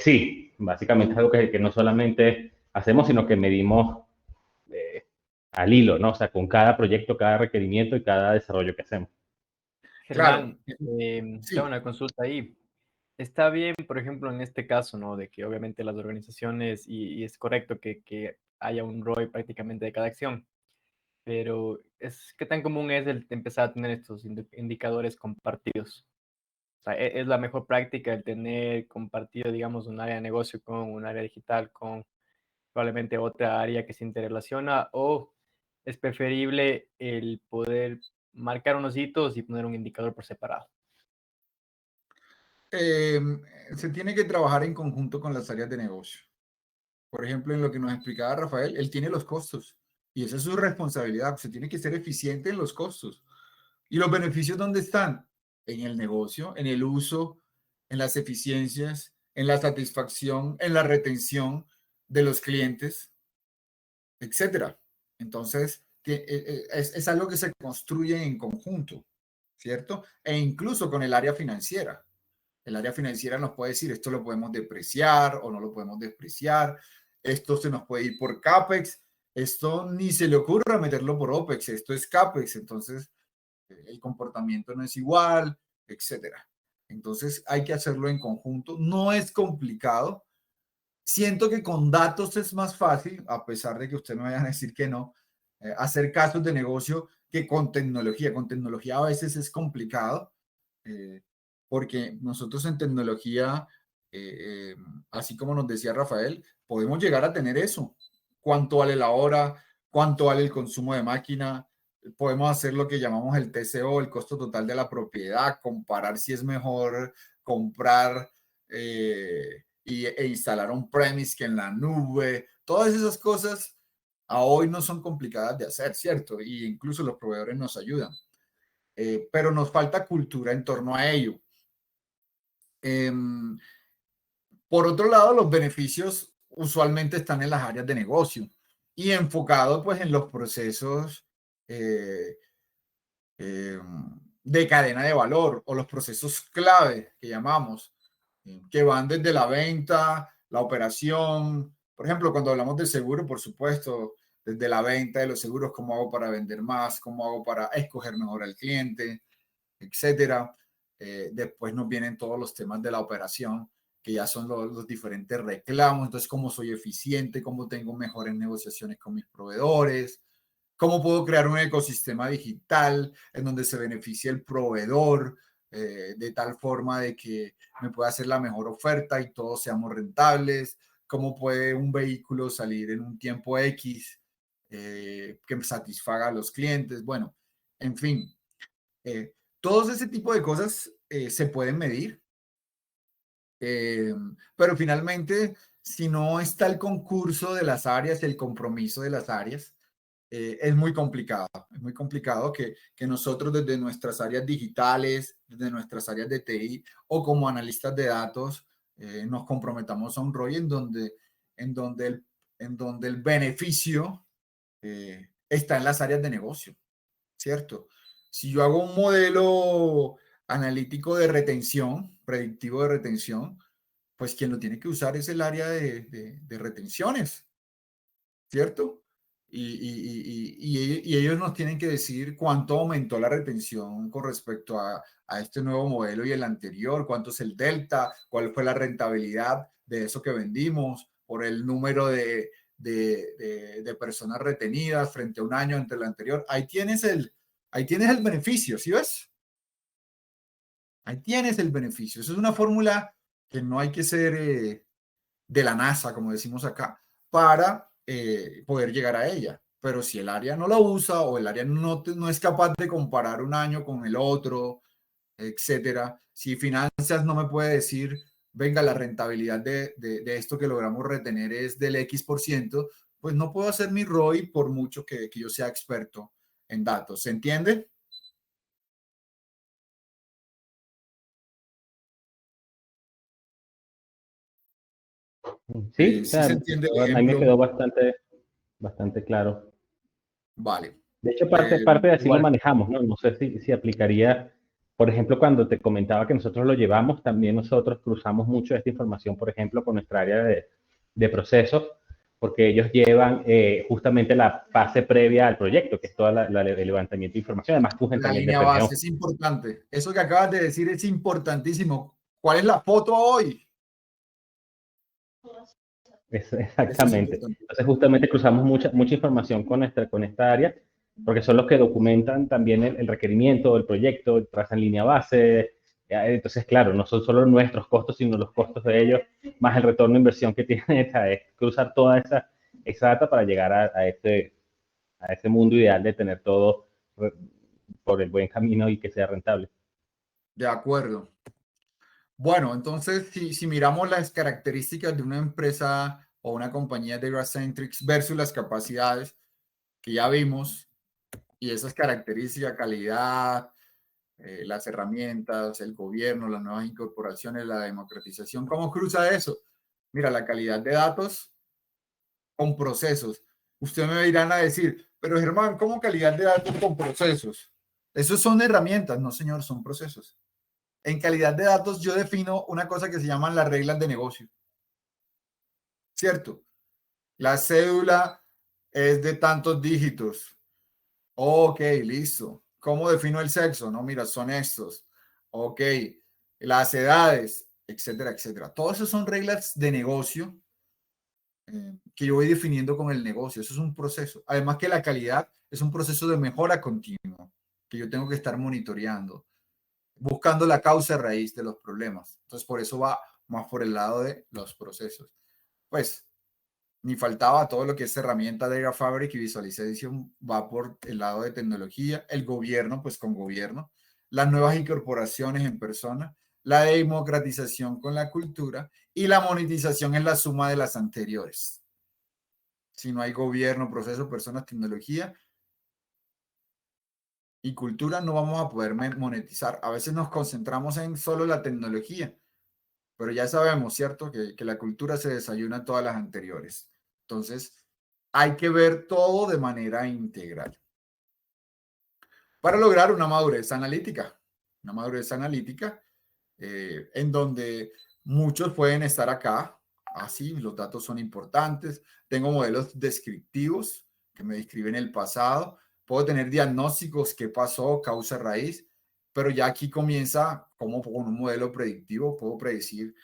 sí, básicamente es algo que no solamente hacemos, sino que medimos al hilo, ¿no? O sea, con cada proyecto, cada requerimiento y cada desarrollo que hacemos. Germán, Sí. tengo una consulta ahí. Está bien, por ejemplo, en este caso, ¿no? De que obviamente las organizaciones, y es correcto que haya un ROI prácticamente de cada acción, pero ¿qué tan común es el empezar a tener estos indicadores compartidos? O sea, ¿es la mejor práctica el tener compartido, digamos, un área de negocio con un área digital, con probablemente otra área que se interrelaciona, o es preferible el poder marcar unos hitos y poner un indicador por separado? Se tiene que trabajar en conjunto con las áreas de negocio. Por ejemplo, en lo que nos explicaba Rafael, él tiene los costos y esa es su responsabilidad. Se tiene que ser eficiente en los costos. ¿Y los beneficios dónde están? En el negocio, en el uso, en las eficiencias, en la satisfacción, en la retención de los clientes, etcétera. Entonces, es algo que se construye en conjunto, ¿cierto? E incluso con el área financiera. El área financiera nos puede decir, esto lo podemos depreciar o no lo podemos despreciar, esto se nos puede ir por CAPEX, esto ni se le ocurra meterlo por OPEX, esto es CAPEX, entonces el comportamiento no es igual, etcétera. Entonces hay que hacerlo en conjunto, no es complicado. Siento que con datos es más fácil, a pesar de que usted me vaya a decir que no, hacer casos de negocio que con tecnología. Con tecnología a veces es complicado, porque nosotros en tecnología, así como nos decía Rafael, podemos llegar a tener eso. ¿Cuánto vale la hora? ¿Cuánto vale el consumo de máquina? Podemos hacer lo que llamamos el TCO, el costo total de la propiedad, comparar si es mejor comprar e instalar on-premise que en la nube. Todas esas cosas a hoy no son complicadas de hacer, ¿cierto? Y incluso los proveedores nos ayudan. Pero nos falta cultura en torno a ello. Por otro lado, los beneficios usualmente están en las áreas de negocio y enfocados pues en los procesos de cadena de valor o los procesos clave que llamamos, que van desde la venta, la operación. Por ejemplo, cuando hablamos de seguro, por supuesto, desde la venta de los seguros, cómo hago para vender más, cómo hago para escoger mejor al cliente, etcétera. Después nos vienen todos los temas de la operación, que ya son los diferentes reclamos. Entonces, cómo soy eficiente, cómo tengo mejores negociaciones con mis proveedores, cómo puedo crear un ecosistema digital en donde se beneficie el proveedor de tal forma de que me pueda hacer la mejor oferta y todos seamos rentables. Cómo puede un vehículo salir en un tiempo X que satisfaga a los clientes. Bueno, en fin. Todos ese tipo de cosas se pueden medir, pero finalmente, si no está el concurso de las áreas, el compromiso de las áreas, es muy complicado. Es muy complicado que nosotros desde nuestras áreas digitales, desde nuestras áreas de TI o como analistas de datos, nos comprometamos a un ROI en donde el beneficio está en las áreas de negocio, ¿cierto? Si yo hago un modelo analítico de retención, predictivo de retención, pues quien lo tiene que usar es el área de retenciones, ¿cierto? Y ellos nos tienen que decir cuánto aumentó la retención con respecto a este nuevo modelo y el anterior, cuánto es el delta, cuál fue la rentabilidad de eso que vendimos, por el número de personas retenidas frente a un año entre el anterior. Ahí tienes el beneficio, ¿sí ves? Ahí tienes el beneficio. Eso es una fórmula que no hay que ser de la NASA, como decimos acá, para poder llegar a ella. Pero si el área no la usa o el área no es capaz de comparar un año con el otro, etcétera, si finanzas no me puede decir, venga, la rentabilidad de esto que logramos retener es del X%, pues no puedo hacer mi ROI por mucho que yo sea experto en datos. ¿Se entiende? Sí, Sí se entiende el a mí me ejemplo. quedó bastante claro. Vale. De hecho, parte de así lo Igual. manejamos, ¿no? No sé si aplicaría, por ejemplo, cuando te comentaba que nosotros lo llevamos, también nosotros cruzamos mucho esta información, por ejemplo, con nuestra área de procesos, porque ellos llevan justamente la fase previa al proyecto, que es toda el levantamiento de información. Además, tú La también línea base es importante. Eso que acabas de decir es importantísimo. ¿Cuál es la foto hoy? Exactamente. Entonces, justamente cruzamos mucha información con esta área, porque son los que documentan también el requerimiento del proyecto, trazan línea base. Entonces, claro, no son solo nuestros costos, sino los costos de ellos, más el retorno de inversión que tiene es cruzar toda esa data para llegar a este mundo ideal de tener todo por el buen camino y que sea rentable. De acuerdo. Bueno, entonces, si miramos las características de una empresa o una compañía de Datacentrics versus las capacidades que ya vimos, y esas características, calidad, las herramientas, el gobierno, las nuevas incorporaciones, la democratización, ¿cómo cruza eso? Mira, la calidad de datos con procesos. Ustedes me irán a decir, pero Germán, ¿cómo calidad de datos con procesos? Esos son herramientas, no señor, son procesos. En calidad de datos yo defino una cosa que se llaman las reglas de negocio. ¿Cierto? La cédula es de tantos dígitos. Ok, listo. ¿Cómo defino el sexo? No, mira, son estos. Ok, las edades, etcétera, etcétera. Todas esas son reglas de negocio que yo voy definiendo con el negocio. Eso es un proceso. Además que la calidad es un proceso de mejora continua que yo tengo que estar monitoreando, buscando la causa raíz de los problemas. Entonces, por eso va más por el lado de los procesos. Pues, ni faltaba todo lo que es herramienta de Data Fabric y visualización va por el lado de tecnología, el gobierno, pues con gobierno, las nuevas incorporaciones en persona, la democratización con la cultura y la monetización es la suma de las anteriores. Si no hay gobierno, proceso, personas, tecnología y cultura, no vamos a poder monetizar. A veces nos concentramos en solo la tecnología, pero ya sabemos, ¿cierto? Que la cultura se desayuna en todas las anteriores. Entonces, hay que ver todo de manera integral para lograr una madurez analítica. Una madurez analítica en donde muchos pueden estar acá. Así, los datos son importantes. Tengo modelos descriptivos que me describen el pasado. Puedo tener diagnósticos, qué pasó, causa raíz, pero ya aquí comienza como con un modelo predictivo. Puedo predecir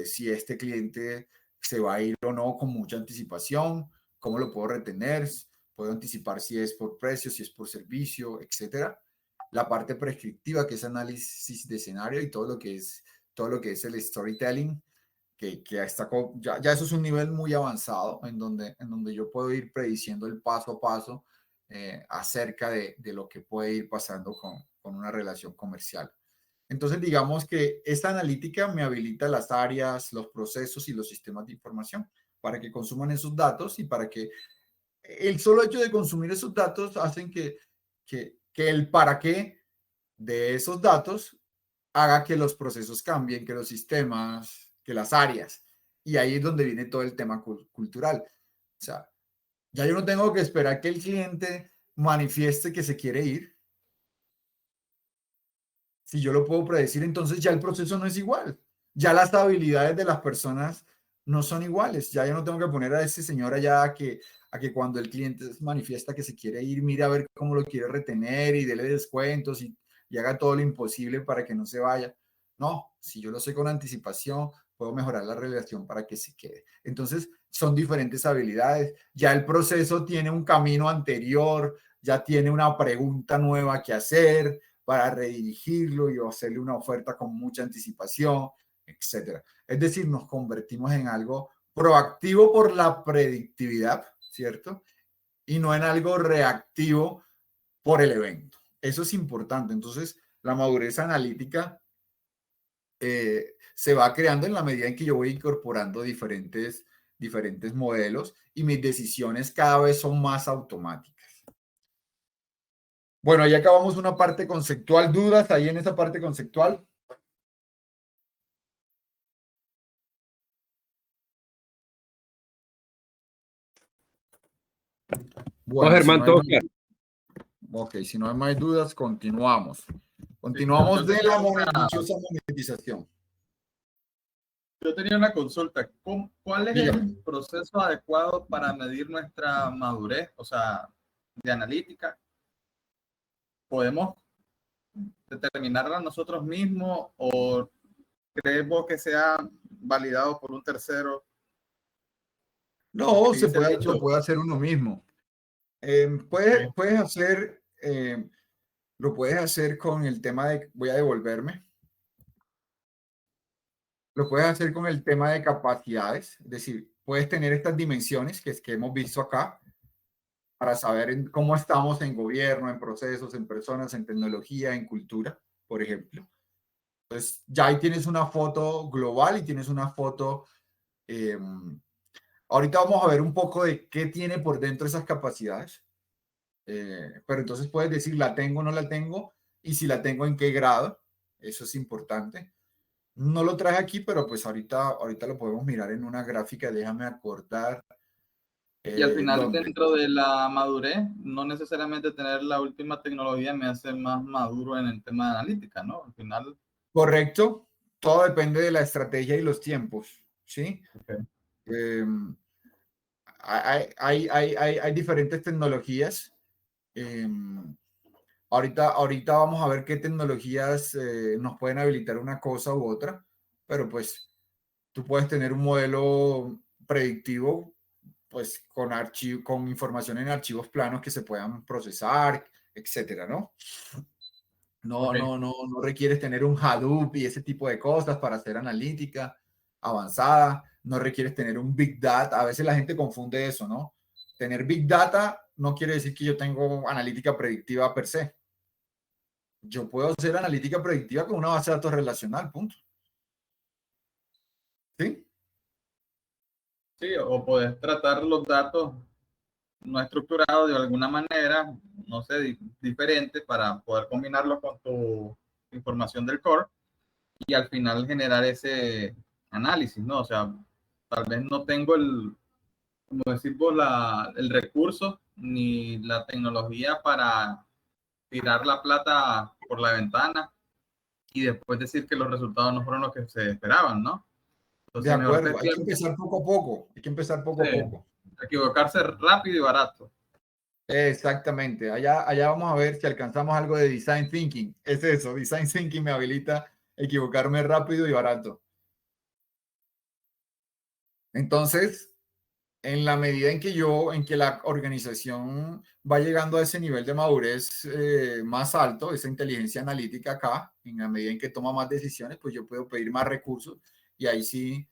si este cliente se va a ir o no con mucha anticipación, cómo lo puedo retener, puedo anticipar si es por precio, si es por servicio, etcétera. La parte prescriptiva, que es análisis de escenario y todo lo que es el storytelling, que ya eso es un nivel muy avanzado en donde yo puedo ir prediciendo el paso a paso acerca de lo que puede ir pasando con una relación comercial. Entonces, digamos que esta analítica me habilita las áreas, los procesos y los sistemas de información para que consuman esos datos y para que el solo hecho de consumir esos datos hacen que el para qué de esos datos haga que los procesos cambien, que los sistemas, que las áreas. Y ahí es donde viene todo el tema cultural. O sea, ya yo no tengo que esperar que el cliente manifieste que se quiere ir. Si yo lo puedo predecir, entonces ya el proceso no es igual. Ya las habilidades de las personas no son iguales. Ya yo no tengo que poner a ese señor allá a que cuando el cliente manifiesta que se quiere ir, mire a ver cómo lo quiere retener y dele descuentos y haga todo lo imposible para que no se vaya. No, si yo lo sé con anticipación, puedo mejorar la relación para que se quede. Entonces, son diferentes habilidades. Ya el proceso tiene un camino anterior, ya tiene una pregunta nueva que hacer para redirigirlo y hacerle una oferta con mucha anticipación, etcétera. Es decir, nos convertimos en algo proactivo por la predictividad, ¿cierto? Y no en algo reactivo por el evento. Eso es importante. Entonces, la madurez analítica se va creando en la medida en que yo voy incorporando diferentes modelos y mis decisiones cada vez son más automáticas. Bueno, ya acabamos una parte conceptual. ¿Dudas ahí en esa parte conceptual? Bueno, Germán, si no todo claro. Ok, si no hay más dudas, continuamos. Continuamos de la dichosa monetización. Yo tenía una consulta. ¿Cuál es Dígame. el proceso adecuado para medir nuestra madurez, o sea, de analítica? ¿Podemos determinarla nosotros mismos o creemos que sea validado por un tercero? No, ¿Qué dice el lo dicho? puede hacer uno mismo. Ok. Puedes hacer, lo puedes hacer con el tema de, voy a devolverme, lo puedes hacer con el tema de capacidades, es decir, puedes tener estas dimensiones que hemos visto acá para saber cómo estamos en gobierno, en procesos, en personas, en tecnología, en cultura, por ejemplo. Entonces, ya ahí tienes una foto global y tienes una foto. Ahorita vamos a ver un poco de qué tiene por dentro esas capacidades. Pero entonces puedes decir, la tengo o no la tengo, y si la tengo, en qué grado. Eso es importante. No lo traje aquí, pero pues ahorita lo podemos mirar en una gráfica. Déjame acordar. Y al final, ¿Dónde? dentro de la madurez, no necesariamente tener la última tecnología me hace más maduro en el tema de analítica, ¿no? Al final. Correcto. Todo depende de la estrategia y los tiempos, ¿sí? Okay. Hay diferentes tecnologías. Ahorita vamos a ver qué tecnologías nos pueden habilitar una cosa u otra, pero pues tú puedes tener un modelo predictivo, pues con información en archivos planos que se puedan procesar, etcétera, ¿no? Okay. No requieres tener un Hadoop y ese tipo de cosas para hacer analítica avanzada. No requieres tener un Big Data. A veces la gente confunde eso, ¿no? Tener Big Data no quiere decir que yo tengo analítica predictiva per se. Yo puedo hacer analítica predictiva con una base de datos relacional, punto. ¿Sí? Sí, o puedes tratar los datos no estructurados de alguna manera, no sé, diferente para poder combinarlos con tu información del core y al final generar ese análisis, ¿no? O sea, tal vez no tengo como decir vos, el recurso ni la tecnología para tirar la plata por la ventana y después decir que los resultados no fueron los que se esperaban, ¿no? De Entonces, mejor acuerdo. Hay testear, que empezar poco a poco. Hay que empezar poco a poco. equivocarse rápido y barato. Exactamente. Allá vamos a ver si alcanzamos algo de design thinking. Es eso. Design thinking me habilita equivocarme rápido y barato. Entonces, en la medida en que la organización va llegando a ese nivel de madurez más alto, esa inteligencia analítica acá, en la medida en que toma más decisiones, pues yo puedo pedir más recursos y ahí sí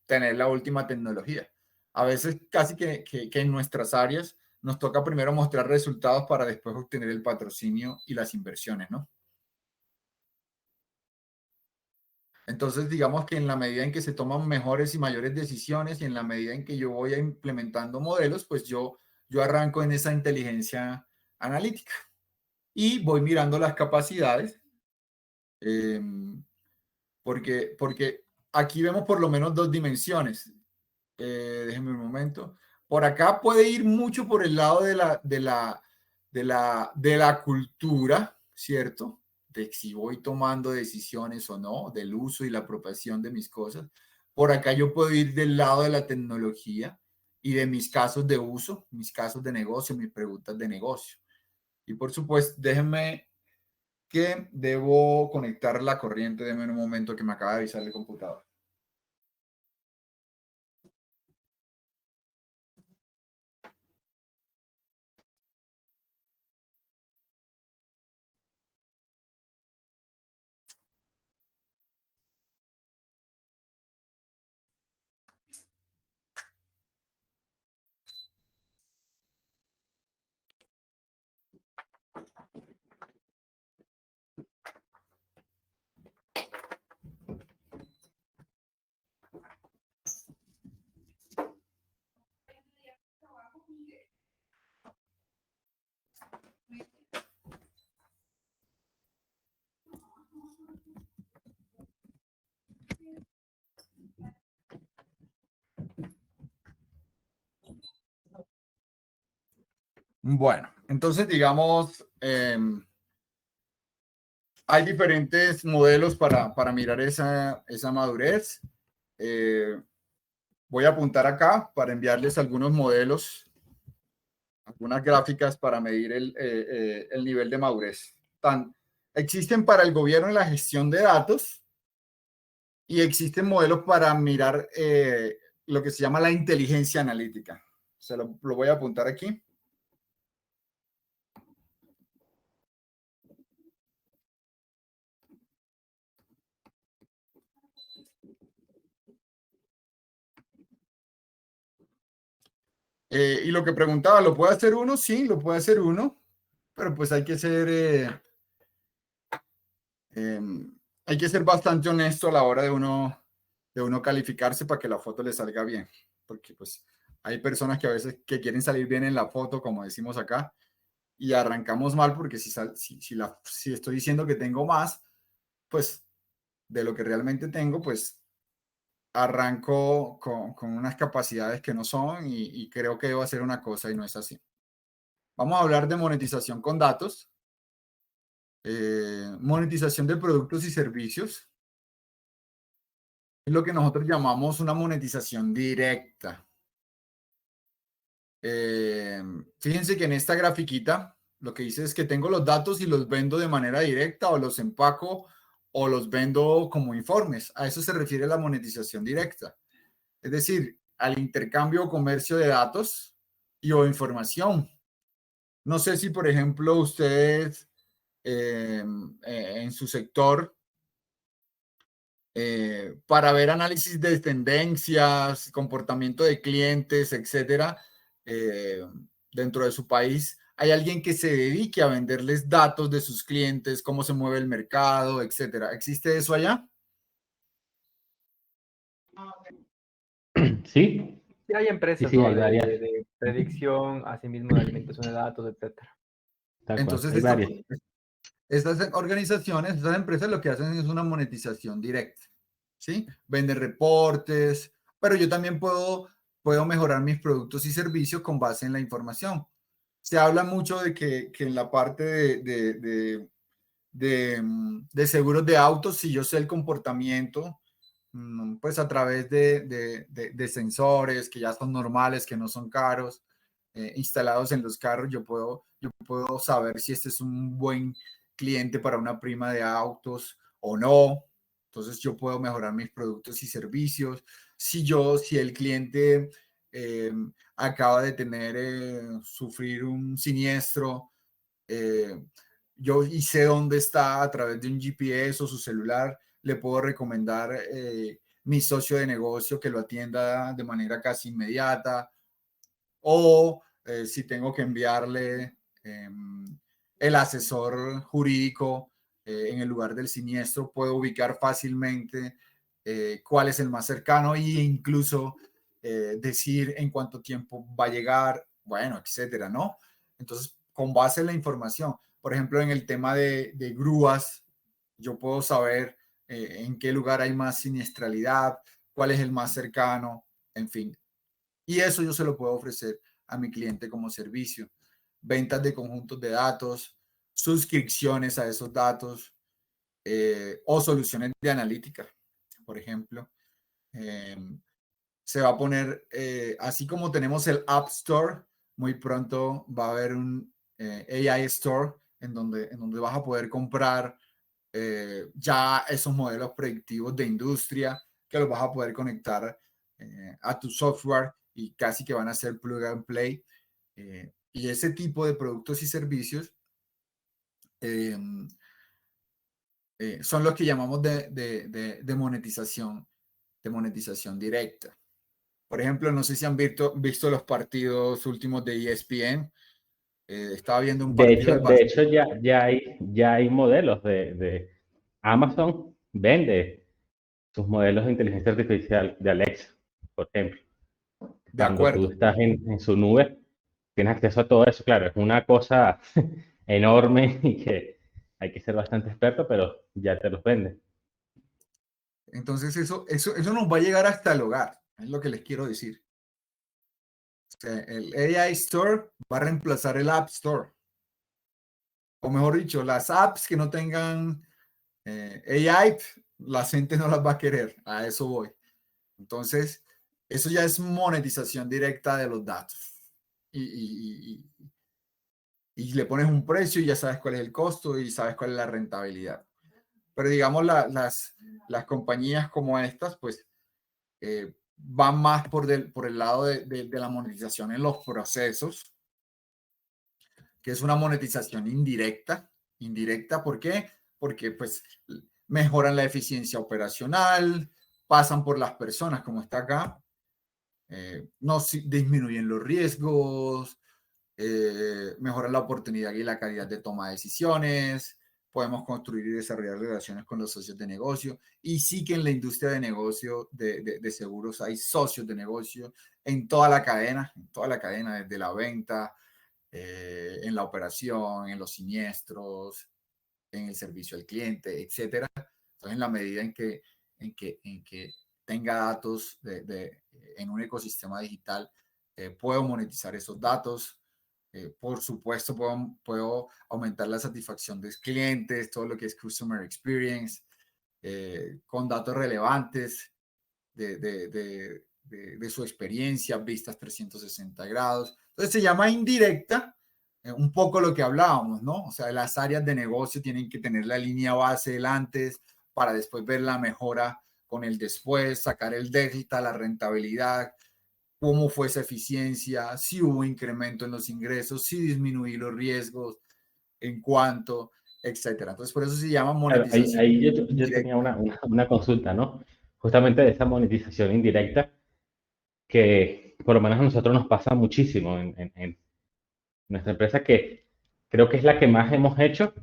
tener la última tecnología. A veces casi que en nuestras áreas nos toca primero mostrar resultados para después obtener el patrocinio y las inversiones, ¿no? Entonces, digamos que en la medida en que se toman mejores y mayores decisiones y en la medida en que yo voy implementando modelos, pues yo arranco en esa inteligencia analítica y voy mirando las capacidades, eh, porque aquí vemos por lo menos dos dimensiones. Déjenme un momento. Por acá puede ir mucho por el lado de la cultura, ¿cierto? De si voy tomando decisiones o no, del uso y la apropiación de mis cosas. Por acá yo puedo ir del lado de la tecnología y de mis casos de uso, mis casos de negocio, mis preguntas de negocio. Y por supuesto, déjenme que debo conectar la corriente. Déjenme un momento que me acaba de avisar el computador. Bueno, entonces digamos, hay diferentes modelos para mirar esa madurez. Voy a apuntar acá para enviarles algunos modelos, algunas gráficas para medir el nivel de madurez. Existen para el gobierno en la gestión de datos y existen modelos para mirar lo que se llama la inteligencia analítica. Se lo voy a apuntar aquí. Y lo que preguntaba, ¿lo puede hacer uno? Sí, lo puede hacer uno, pero pues hay que ser bastante honesto a la hora de uno calificarse para que la foto le salga bien, porque pues hay personas que a veces que quieren salir bien en la foto, como decimos acá, y arrancamos mal porque si estoy diciendo que tengo más, pues de lo que realmente tengo, pues arranco con unas capacidades que no son y creo que debo hacer una cosa y no es así. Vamos a hablar de monetización con datos, monetización de productos y servicios. Es lo que nosotros llamamos una monetización directa. Fíjense que en esta grafiquita lo que dice es que tengo los datos y los vendo de manera directa o los empaco o los vendo como informes. A eso se refiere la monetización directa. Es decir, al intercambio o comercio de datos o información. No sé si, por ejemplo, ustedes en su sector, para ver análisis de tendencias, comportamiento de clientes, etcétera, dentro de su país, hay alguien que se dedique a venderles datos de sus clientes, cómo se mueve el mercado, etcétera. ¿Existe eso allá? Sí, Sí, hay empresas, sí, ¿no? hay varias. De predicción, asimismo de alimentación de datos, etcétera. Tal cual, Entonces, hay varias. estas organizaciones, estas empresas lo que hacen es una monetización directa, ¿sí? Venden reportes, pero yo también puedo mejorar mis productos y servicios con base en la información. Se habla mucho de que en la parte de seguros de autos, si yo sé el comportamiento, pues a través de sensores que ya son normales, que no son caros, instalados en los carros, yo puedo saber si este es un buen cliente para una prima de autos o no. Entonces yo puedo mejorar mis productos y servicios. Si el cliente acaba de sufrir un siniestro, yo sé dónde está a través de un GPS o su celular, le puedo recomendar mi socio de negocio que lo atienda de manera casi inmediata, o si tengo que enviarle el asesor jurídico en el lugar del siniestro, puedo ubicar fácilmente cuál es el más cercano e incluso decir en cuánto tiempo va a llegar, bueno, etcétera, ¿no? Entonces, con base en la información, por ejemplo, en el tema de grúas, yo puedo saber en qué lugar hay más siniestralidad, cuál es el más cercano, en fin. Y eso yo se lo puedo ofrecer a mi cliente como servicio. Ventas de conjuntos de datos, suscripciones a esos datos o soluciones de analítica, por ejemplo. Se va a poner, así como tenemos el App Store, muy pronto va a haber un AI Store en donde vas a poder comprar ya esos modelos predictivos de industria que los vas a poder conectar a tu software y casi que van a ser plug and play. Y ese tipo de productos y servicios son los que llamamos de monetización directa. Por ejemplo, no sé si han visto los partidos últimos de ESPN. Estaba viendo un partido De hecho ya hay modelos de Amazon vende sus modelos de inteligencia artificial de Alexa, por ejemplo. de Cuando tú acuerdo. estás en su nube, tienes acceso a todo eso. Claro, es una cosa enorme y que hay que ser bastante experto, pero ya te los venden. Entonces eso nos va a llegar hasta el hogar, es lo que les quiero decir. O sea, el AI Store va a reemplazar el App Store. O mejor dicho, las apps que no tengan AI, la gente no las va a querer, a eso voy. Entonces, eso ya es monetización directa de los datos. Y le pones un precio y ya sabes cuál es el costo y sabes cuál es la rentabilidad. Pero digamos, las compañías como estas, pues, van más por el lado de la monetización en los procesos, que es una monetización indirecta. Indirecta, ¿por qué? Porque pues mejoran la eficiencia operacional, pasan por las personas, como está acá, no disminuyen los riesgos, mejoran la oportunidad y la calidad de toma de decisiones, podemos construir y desarrollar relaciones con los socios de negocio. Y sí que en la industria de negocio de seguros hay socios de negocio en toda la cadena, desde la venta, en la operación, en los siniestros, en el servicio al cliente, etcétera. Entonces, en la medida en que tenga datos en un ecosistema digital, puedo monetizar esos datos. Por supuesto, puedo aumentar la satisfacción de clientes, todo lo que es Customer Experience, con datos relevantes de su experiencia, vistas 360 grados. Entonces se llama indirecta, un poco lo que hablábamos, ¿no? O sea, las áreas de negocio tienen que tener la línea base del antes para después ver la mejora con el después, sacar el delta, la rentabilidad, cómo fue esa eficiencia, si hubo incremento en los ingresos, si disminuí los riesgos, en cuánto, etcétera. Entonces, por eso se llama monetización. Claro, ahí yo tenía una consulta, ¿no? Justamente de esa monetización indirecta, que por lo menos a nosotros nos pasa muchísimo en nuestra empresa, que creo que es la que más hemos hecho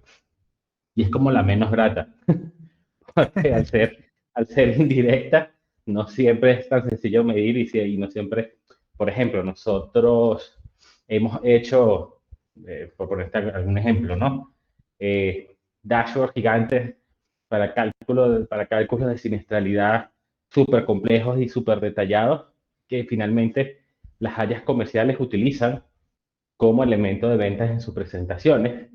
y es como la menos grata. Porque al ser indirecta, no siempre es tan sencillo medir y no siempre, por ejemplo, nosotros hemos hecho, por ponerte algún ejemplo, ¿no? Dashboards gigantes para cálculos de siniestralidad súper complejos y súper detallados que finalmente las áreas comerciales utilizan como elemento de ventas en sus presentaciones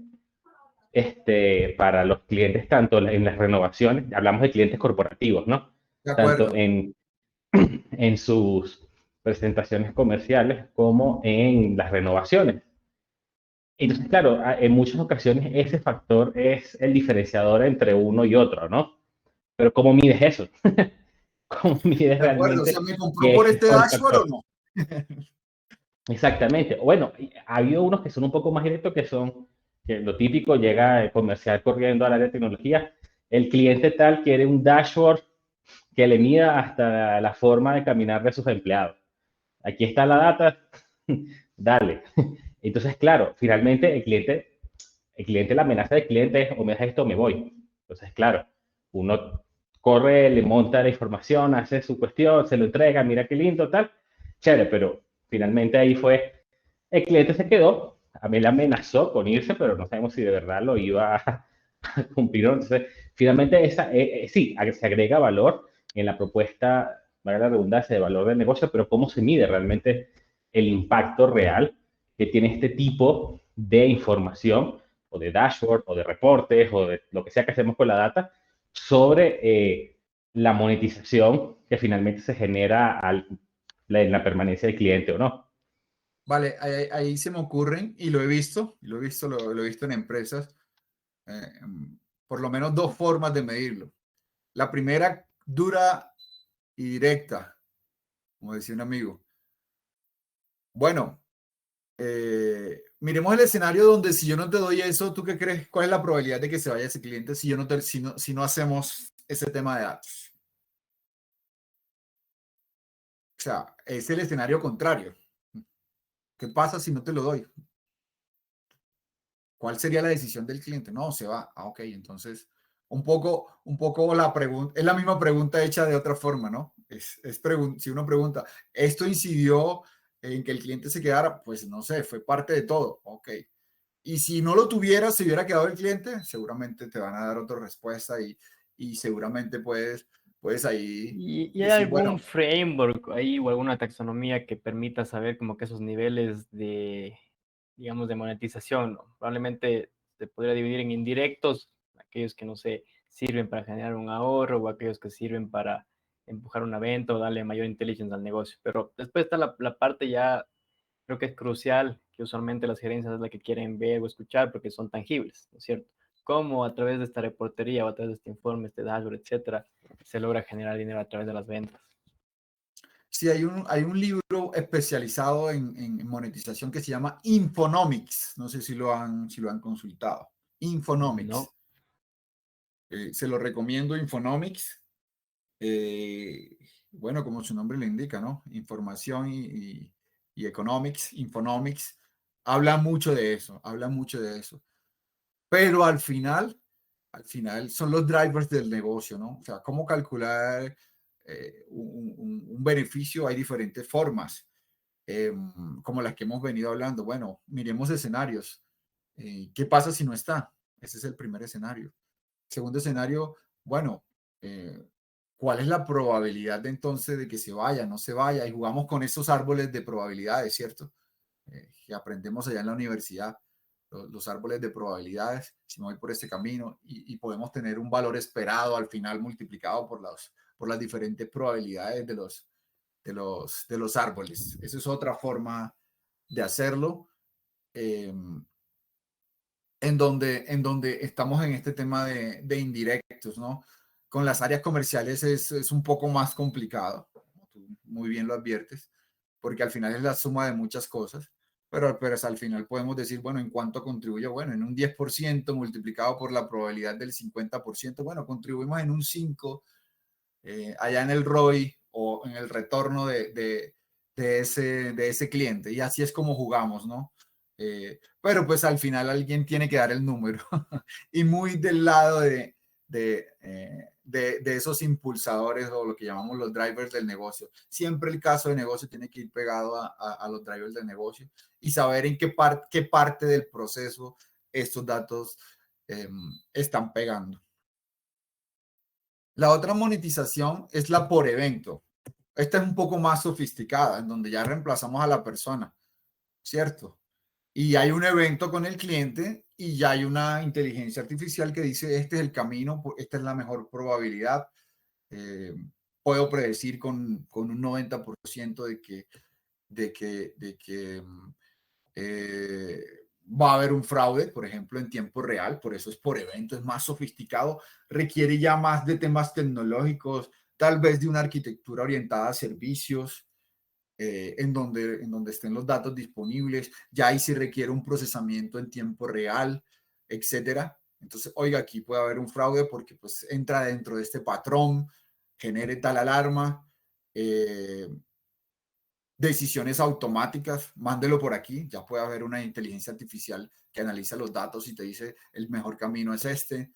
para los clientes, tanto en las renovaciones, hablamos de clientes corporativos, ¿no? De acuerdo. Tanto en sus presentaciones comerciales como en las renovaciones. Entonces, claro, en muchas ocasiones ese factor es el diferenciador entre uno y otro, ¿no? Pero ¿cómo mides eso? ¿Cómo mides De acuerdo, o realmente sea, ¿me compró que por ese este es el dashboard o factor? no? Exactamente. Bueno, ha habido unos que son un poco más directos, que son que lo típico, llega el comercial corriendo al área de tecnología, el cliente tal quiere un dashboard que le mida hasta la forma de caminar de sus empleados. Aquí está la data, dale. Entonces, claro, finalmente la amenaza del cliente es o me das esto o me voy. Entonces, claro, uno corre, le monta la información, hace su cuestión, se lo entrega, mira qué lindo, tal, chévere, pero finalmente ahí fue, el cliente se quedó, a mí le amenazó con irse, pero no sabemos si de verdad lo iba a cumplir. Entonces, finalmente sí, se agrega valor en la propuesta, valga la redundancia, de valor del negocio, pero ¿cómo se mide realmente el impacto real que tiene este tipo de información o de dashboard o de reportes o de lo que sea que hacemos con la data sobre la monetización que finalmente se genera en la permanencia del cliente o no? Vale, ahí se me ocurren, y lo he visto en empresas, por lo menos dos formas de medirlo. La primera, dura y directa, como decía un amigo. Bueno, miremos el escenario donde si yo no te doy eso, ¿tú qué crees? ¿Cuál es la probabilidad de que se vaya ese cliente si no hacemos ese tema de datos? O sea, es el escenario contrario. ¿Qué pasa si no te lo doy? ¿Cuál sería la decisión del cliente? No, se va. Ah, ok, entonces un poco la pregunta, es la misma pregunta hecha de otra forma, ¿no? Si uno pregunta, ¿esto incidió en que el cliente se quedara? Pues no sé, fue parte de todo. Ok. Y si no lo tuviera, se hubiera quedado el cliente, seguramente te van a dar otra respuesta y seguramente puedes ahí ¿Y hay decir, algún bueno, framework ahí o alguna taxonomía que permita saber como que esos niveles de, digamos, de monetización, ¿no? Probablemente se podría dividir en indirectos, aquellos que, no sé, sirven para generar un ahorro o aquellos que sirven para empujar una venta o darle mayor inteligencia al negocio. Pero después está la parte ya, creo que es crucial, que usualmente las gerencias es la que quieren ver o escuchar porque son tangibles, ¿no es cierto? Cómo a través de esta reportería o a través de este informe, este dashboard, etcétera, se logra generar dinero a través de las ventas. Sí, hay un libro especializado en monetización que se llama Infonomics. No sé si lo han consultado. Infonomics. No. Se lo recomiendo, Infonomics. Bueno, como su nombre le indica, ¿no? Información y economics, Infonomics. Habla mucho de eso, habla mucho de eso. Pero al final son los drivers del negocio, ¿no? O sea, cómo calcular un beneficio. Hay diferentes formas, como las que hemos venido hablando. Bueno, miremos escenarios. ¿Qué pasa si no está? Ese es el primer escenario. Segundo escenario, bueno, ¿cuál es la probabilidad de entonces de que se vaya, no se vaya? Y jugamos con esos árboles de probabilidades, ¿cierto? Que aprendemos allá en la universidad, los árboles de probabilidades, si me voy por este camino, y podemos tener un valor esperado al final multiplicado por las diferentes probabilidades de los árboles. Esa es otra forma de hacerlo, en donde estamos en este tema de indirectos, ¿no? Con las áreas comerciales es un poco más complicado, como tú muy bien lo adviertes, porque al final es la suma de muchas cosas, pero al final podemos decir, bueno, ¿en cuánto contribuyo? Bueno, en un 10% multiplicado por la probabilidad del 50%, bueno, contribuimos en un 5%, allá en el ROI o en el retorno de ese cliente, y así es como jugamos, ¿no? Pero pues al final alguien tiene que dar el número y muy del lado de esos impulsadores o lo que llamamos los drivers del negocio. Siempre el caso de negocio tiene que ir pegado a los drivers del negocio y saber en qué parte del proceso estos datos están pegando. La otra monetización es la por evento. Esta es un poco más sofisticada, en donde ya reemplazamos a la persona, ¿cierto? Y hay un evento con el cliente y ya hay una inteligencia artificial que dice, este es el camino, esta es la mejor probabilidad. Puedo predecir con un 90% de que va a haber un fraude, por ejemplo, en tiempo real. Por eso es por evento, es más sofisticado, requiere ya más de temas tecnológicos, tal vez de una arquitectura orientada a servicios, en donde estén los datos disponibles. Ya ahí sí requiere un procesamiento en tiempo real, etcétera. Entonces, oiga, aquí puede haber un fraude porque pues entra dentro de este patrón, genere tal alarma, decisiones automáticas, mándelo por aquí, ya puede haber una inteligencia artificial que analiza los datos y te dice el mejor camino es este.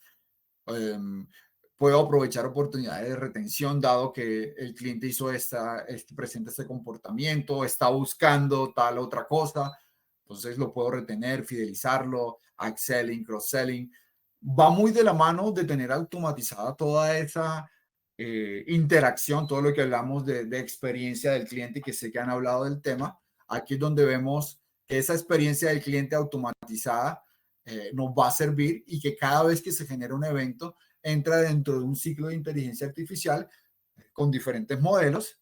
Puedo aprovechar oportunidades de retención dado que el cliente hizo presenta este comportamiento, está buscando tal otra cosa, entonces lo puedo retener, fidelizarlo, upselling, cross-selling. Va muy de la mano de tener automatizada toda esa interacción, todo lo que hablamos de experiencia del cliente, que sé que han hablado del tema. Aquí es donde vemos que esa experiencia del cliente automatizada nos va a servir y que cada vez que se genera un evento entra dentro de un ciclo de inteligencia artificial con diferentes modelos,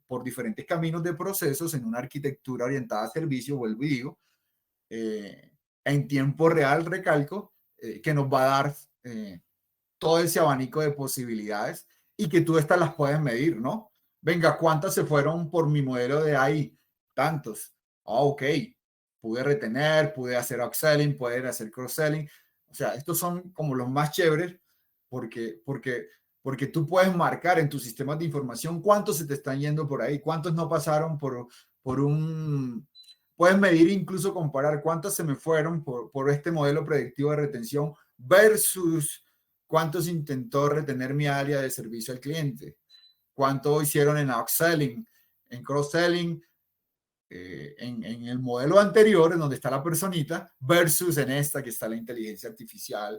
por diferentes caminos de procesos en una arquitectura orientada a servicio, vuelvo y digo, en tiempo real, recalco, que nos va a dar todo ese abanico de posibilidades y que tú estas las puedes medir, ¿no? Venga, ¿cuántas se fueron por mi modelo de ahí? Tantos. Ok, pude retener, pude hacer upselling, pude hacer cross-selling. O sea, estos son como los más chéveres porque tú puedes marcar en tus sistemas de información cuántos se te están yendo por ahí, cuántos no pasaron por un... Puedes medir, incluso comparar cuántos se me fueron por este modelo predictivo de retención versus cuántos intentó retener mi área de servicio al cliente, cuánto hicieron en upselling, en cross-selling, en el modelo anterior, en donde está la personita, versus en esta que está la inteligencia artificial.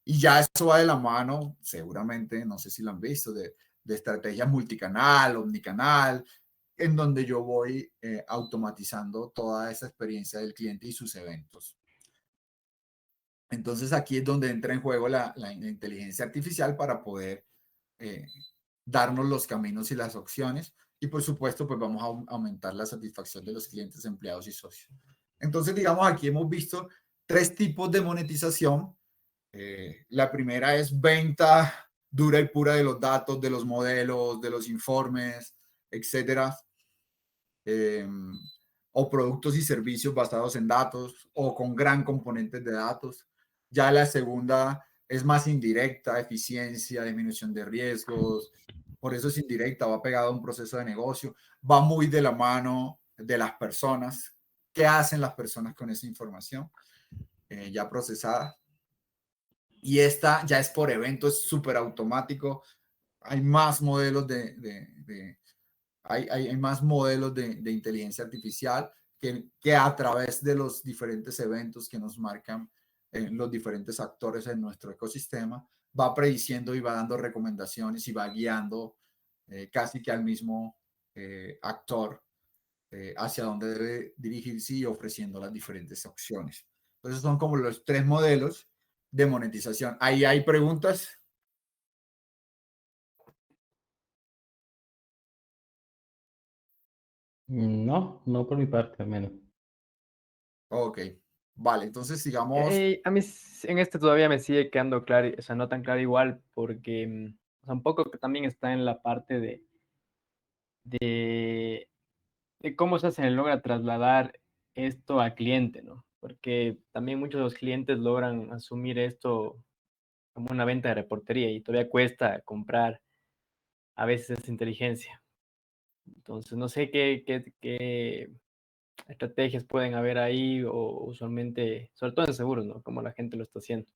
Y ya eso va de la mano, seguramente, no sé si lo han visto, de estrategias multicanal, omnicanal, en donde yo voy automatizando toda esa experiencia del cliente y sus eventos. Entonces aquí es donde entra en juego la inteligencia artificial para poder darnos los caminos y las opciones. Y por supuesto, pues vamos a aumentar la satisfacción de los clientes, empleados y socios. Entonces, digamos, aquí hemos visto 3 tipos de monetización. La primera es venta dura y pura de los datos, de los modelos, de los informes, etcétera. O productos y servicios basados en datos o con gran componentes de datos. Ya la segunda es más indirecta, eficiencia, disminución de riesgos. Por eso es indirecta, va pegado a un proceso de negocio, va muy de la mano de las personas. ¿Qué hacen las personas con esa información ya procesada? Y esta ya es por evento, es súper automático. Hay más modelos hay más modelos de inteligencia artificial que a través de los diferentes eventos que nos marcan los diferentes actores en nuestro ecosistema, va prediciendo y va dando recomendaciones y va guiando casi que al mismo actor hacia dónde debe dirigirse y ofreciendo las diferentes opciones. Entonces son como los 3 modelos de monetización. Ahí hay preguntas. No, no por mi parte, al menos. Ok, vale, entonces sigamos. A mí en este todavía me sigue quedando claro, o sea, no tan claro igual, porque o sea, un poco que también está en la parte de, de cómo se logra trasladar esto al cliente, ¿no? Porque también muchos de los clientes logran asumir esto como una venta de reportería y todavía cuesta comprar a veces esa inteligencia. Entonces, no sé qué estrategias pueden haber ahí o usualmente, sobre todo en seguros, ¿no? Como la gente lo está haciendo.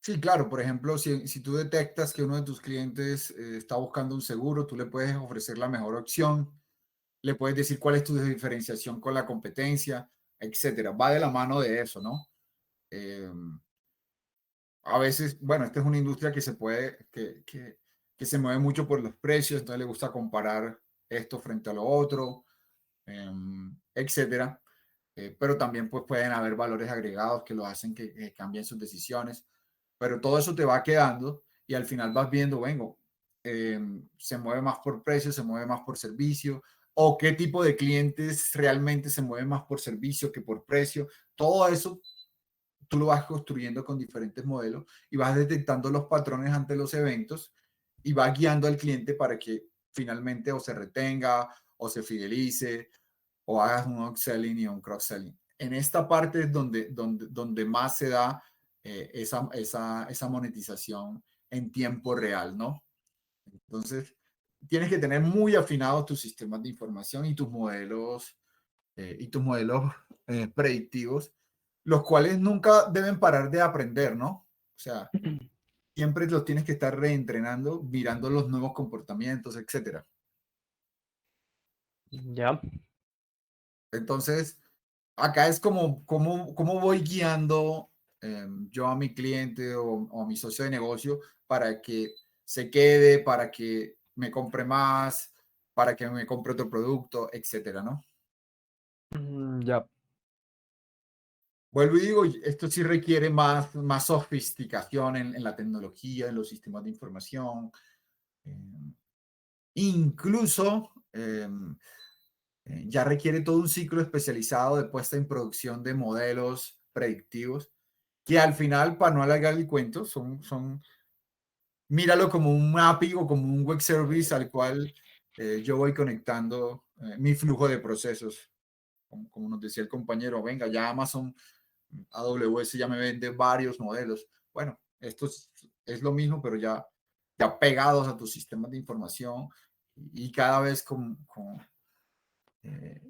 Sí, claro, por ejemplo, si tú detectas que uno de tus clientes está buscando un seguro, tú le puedes ofrecer la mejor opción, le puedes decir cuál es tu diferenciación con la competencia, etcétera. Va de la mano de eso, ¿no? Eh, a veces, bueno, esta es una industria que se puede, que se mueve mucho por los precios, entonces le gusta comparar esto frente a lo otro, etcétera. Pero también pues pueden haber valores agregados que lo hacen que cambien sus decisiones, pero todo eso te va quedando y al final vas viendo, vengo, se mueve más por precio, se mueve más por servicio, o qué tipo de clientes realmente se mueven más por servicio que por precio. Todo eso tú lo vas construyendo con diferentes modelos y vas detectando los patrones ante los eventos y vas guiando al cliente para que finalmente o se retenga o se fidelice o hagas un upselling y un cross-selling. En esta parte es donde más se da esa monetización en tiempo real, ¿no? Entonces, tienes que tener muy afinados tus sistemas de información y tus modelos predictivos, los cuales nunca deben parar de aprender, ¿no? O sea, siempre los tienes que estar reentrenando, mirando los nuevos comportamientos, etcétera. Ya. Entonces, acá es como cómo voy guiando yo a mi cliente o a mi socio de negocio para que se quede, para que me compre más, para que me compre otro producto, etcétera, ¿no? Ya. Vuelvo y digo, esto sí requiere más sofisticación en la tecnología, en los sistemas de información. Incluso ya requiere todo un ciclo especializado de puesta en producción de modelos predictivos, que al final, para no alargar el cuento, míralo como un API o como un web service al cual yo voy conectando mi flujo de procesos. Como nos decía el compañero, venga, ya Amazon AWS ya me vende varios modelos. Bueno, esto es lo mismo, pero ya pegados a tus sistemas de información y cada vez eh,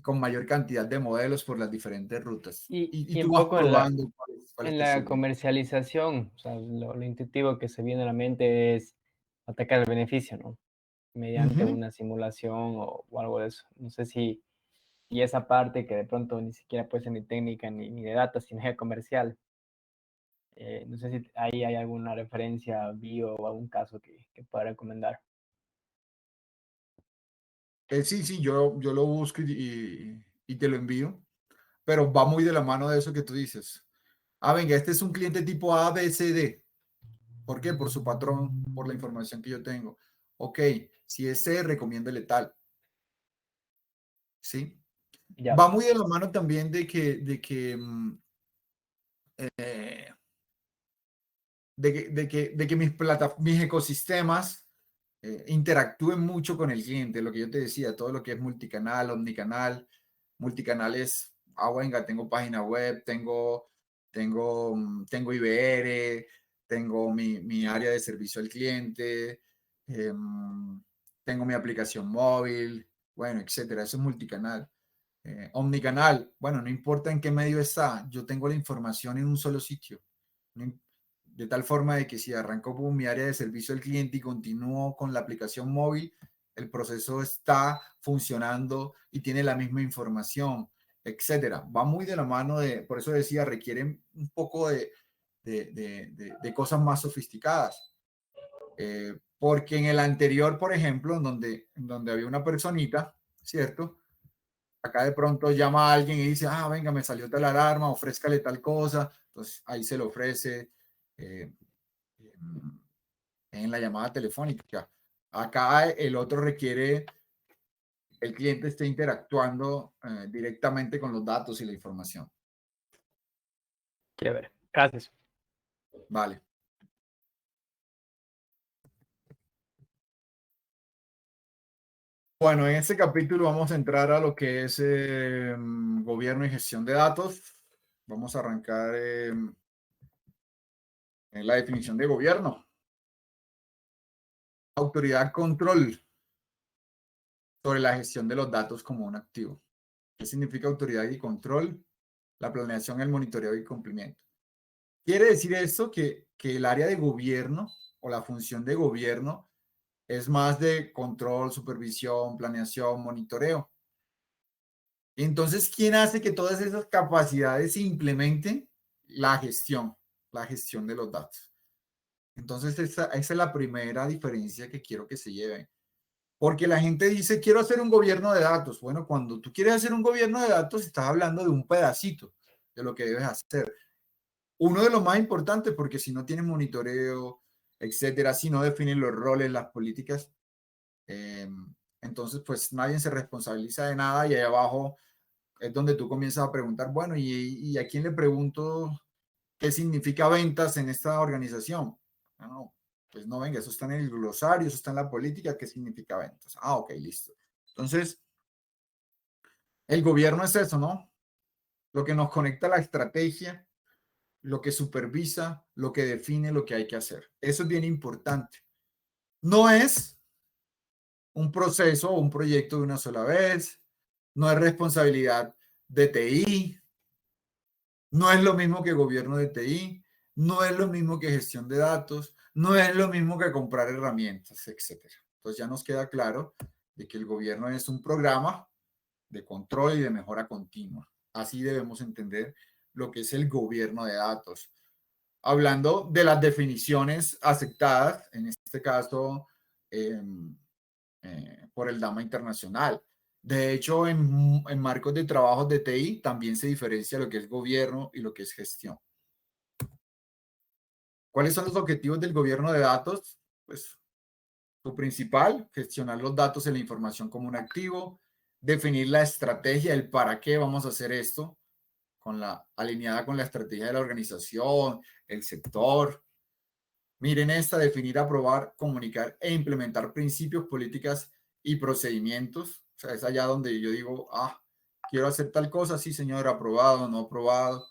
con mayor cantidad de modelos por las diferentes rutas. Y Y tú un vas poco probando cuáles en te la sirven. comercialización, o sea, lo intuitivo que se viene a la mente es atacar el beneficio, ¿no? Mediante Ujú. una simulación o algo de eso. No sé si y esa parte que de pronto ni siquiera puede ser ni técnica ni de data, sino ya comercial. No sé si ahí hay alguna referencia, bio o algún caso que pueda recomendar. Sí, yo lo busco y te lo envío. pero va muy de la mano de eso que tú dices. Ah, venga, este es un cliente tipo A, B, C, D. ¿Por qué? Por su patrón, por la información que yo tengo. Ok, si es C, recomiéndele tal. ¿Sí? Ya. Va muy de la mano también de que mis ecosistemas interactúen mucho con el cliente, lo que yo te decía, todo lo que es multicanal, omnicanal, multicanal es, venga, tengo página web, tengo IBR, tengo mi área de servicio al cliente, tengo mi aplicación móvil, bueno, etcétera, eso es multicanal. Omnicanal, bueno, no importa en qué medio está, yo tengo la información en un solo sitio. De tal forma de que si arranco por mi área de servicio al cliente y continúo con la aplicación móvil, el proceso está funcionando y tiene la misma información, etcétera. Va muy de la mano por eso decía, requieren un poco de cosas más sofisticadas. Porque en el anterior, por ejemplo, en donde había una personita, ¿cierto? Acá de pronto llama a alguien y dice, venga, me salió tal alarma, ofrézcale tal cosa. Entonces ahí se le ofrece en la llamada telefónica. Acá el otro requiere que el cliente esté interactuando directamente con los datos y la información. Chévere. Gracias. Vale. Bueno, en este capítulo vamos a entrar a lo que es gobierno y gestión de datos. Vamos a arrancar en la definición de gobierno. Autoridad, control sobre la gestión de los datos como un activo. ¿Qué significa autoridad y control? La planeación, el monitoreo y cumplimiento. Quiere decir esto que el área de gobierno o la función de gobierno es más de control, supervisión, planeación, monitoreo. Entonces, ¿quién hace que todas esas capacidades se implementen? La gestión de los datos. Entonces, esa es la primera diferencia que quiero que se lleven. Porque la gente dice, quiero hacer un gobierno de datos. Bueno, cuando tú quieres hacer un gobierno de datos, estás hablando de un pedacito de lo que debes hacer. Uno de los más importantes, porque si no tienes monitoreo, etcétera, si no definen los roles, las políticas, entonces pues nadie se responsabiliza de nada y ahí abajo es donde tú comienzas a preguntar, bueno, ¿y a quién le pregunto qué significa ventas en esta organización? No, pues no, venga, eso está en el glosario, eso está en la política, ¿qué significa ventas? Ok, listo. Entonces, el gobierno es eso, ¿no? Lo que nos conecta a la estrategia, lo que supervisa, lo que define lo que hay que hacer. Eso es bien importante. No es un proceso o un proyecto de una sola vez, no es responsabilidad de TI, no es lo mismo que gobierno de TI, no es lo mismo que gestión de datos, no es lo mismo que comprar herramientas, etcétera. Entonces ya nos queda claro de que el gobierno es un programa de control y de mejora continua. Así debemos entender lo que es el gobierno de datos. Hablando de las definiciones aceptadas, en este caso por el DAMA Internacional. De hecho, en marcos de trabajos de TI también se diferencia lo que es gobierno y lo que es gestión. ¿Cuáles son los objetivos del gobierno de datos? Pues su principal, gestionar los datos y la información como un activo, definir la estrategia, el para qué vamos a hacer esto, alineada con la estrategia de la organización, el sector. Miren esta, definir, aprobar, comunicar e implementar principios, políticas y procedimientos. O sea, es allá donde yo digo, quiero hacer tal cosa, sí señor, aprobado, no aprobado.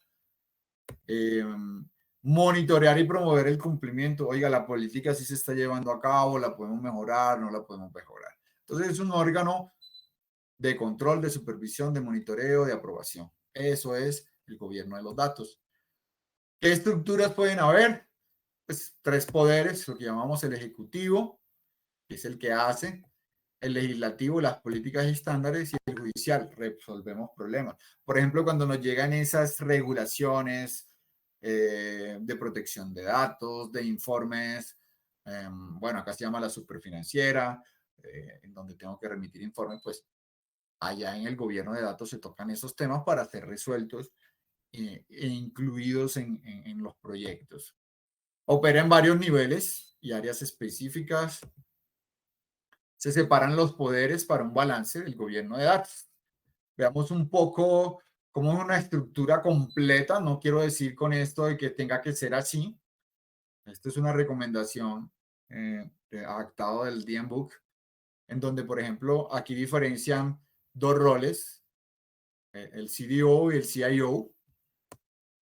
Monitorear y promover el cumplimiento. Oiga, la política sí se está llevando a cabo, la podemos mejorar, no la podemos mejorar. Entonces es un órgano de control, de supervisión, de monitoreo, de aprobación. Eso es el gobierno de los datos. ¿Qué estructuras pueden haber? Pues 3 poderes, lo que llamamos el ejecutivo, que es el que hace, el legislativo, las políticas y estándares, y el judicial, resolvemos problemas. Por ejemplo, cuando nos llegan esas regulaciones de protección de datos, de informes, bueno, acá se llama la superfinanciera, en donde tengo que remitir informes, pues allá en el gobierno de datos se tocan esos temas para ser resueltos e incluidos en los proyectos. Opera en varios niveles y áreas específicas. Se separan los poderes para un balance del gobierno de datos. Veamos un poco cómo es una estructura completa. No quiero decir con esto de que tenga que ser así. Esto es una recomendación adaptado del DMBOK, en donde, por ejemplo, aquí diferencian dos roles, el CDO y el CIO.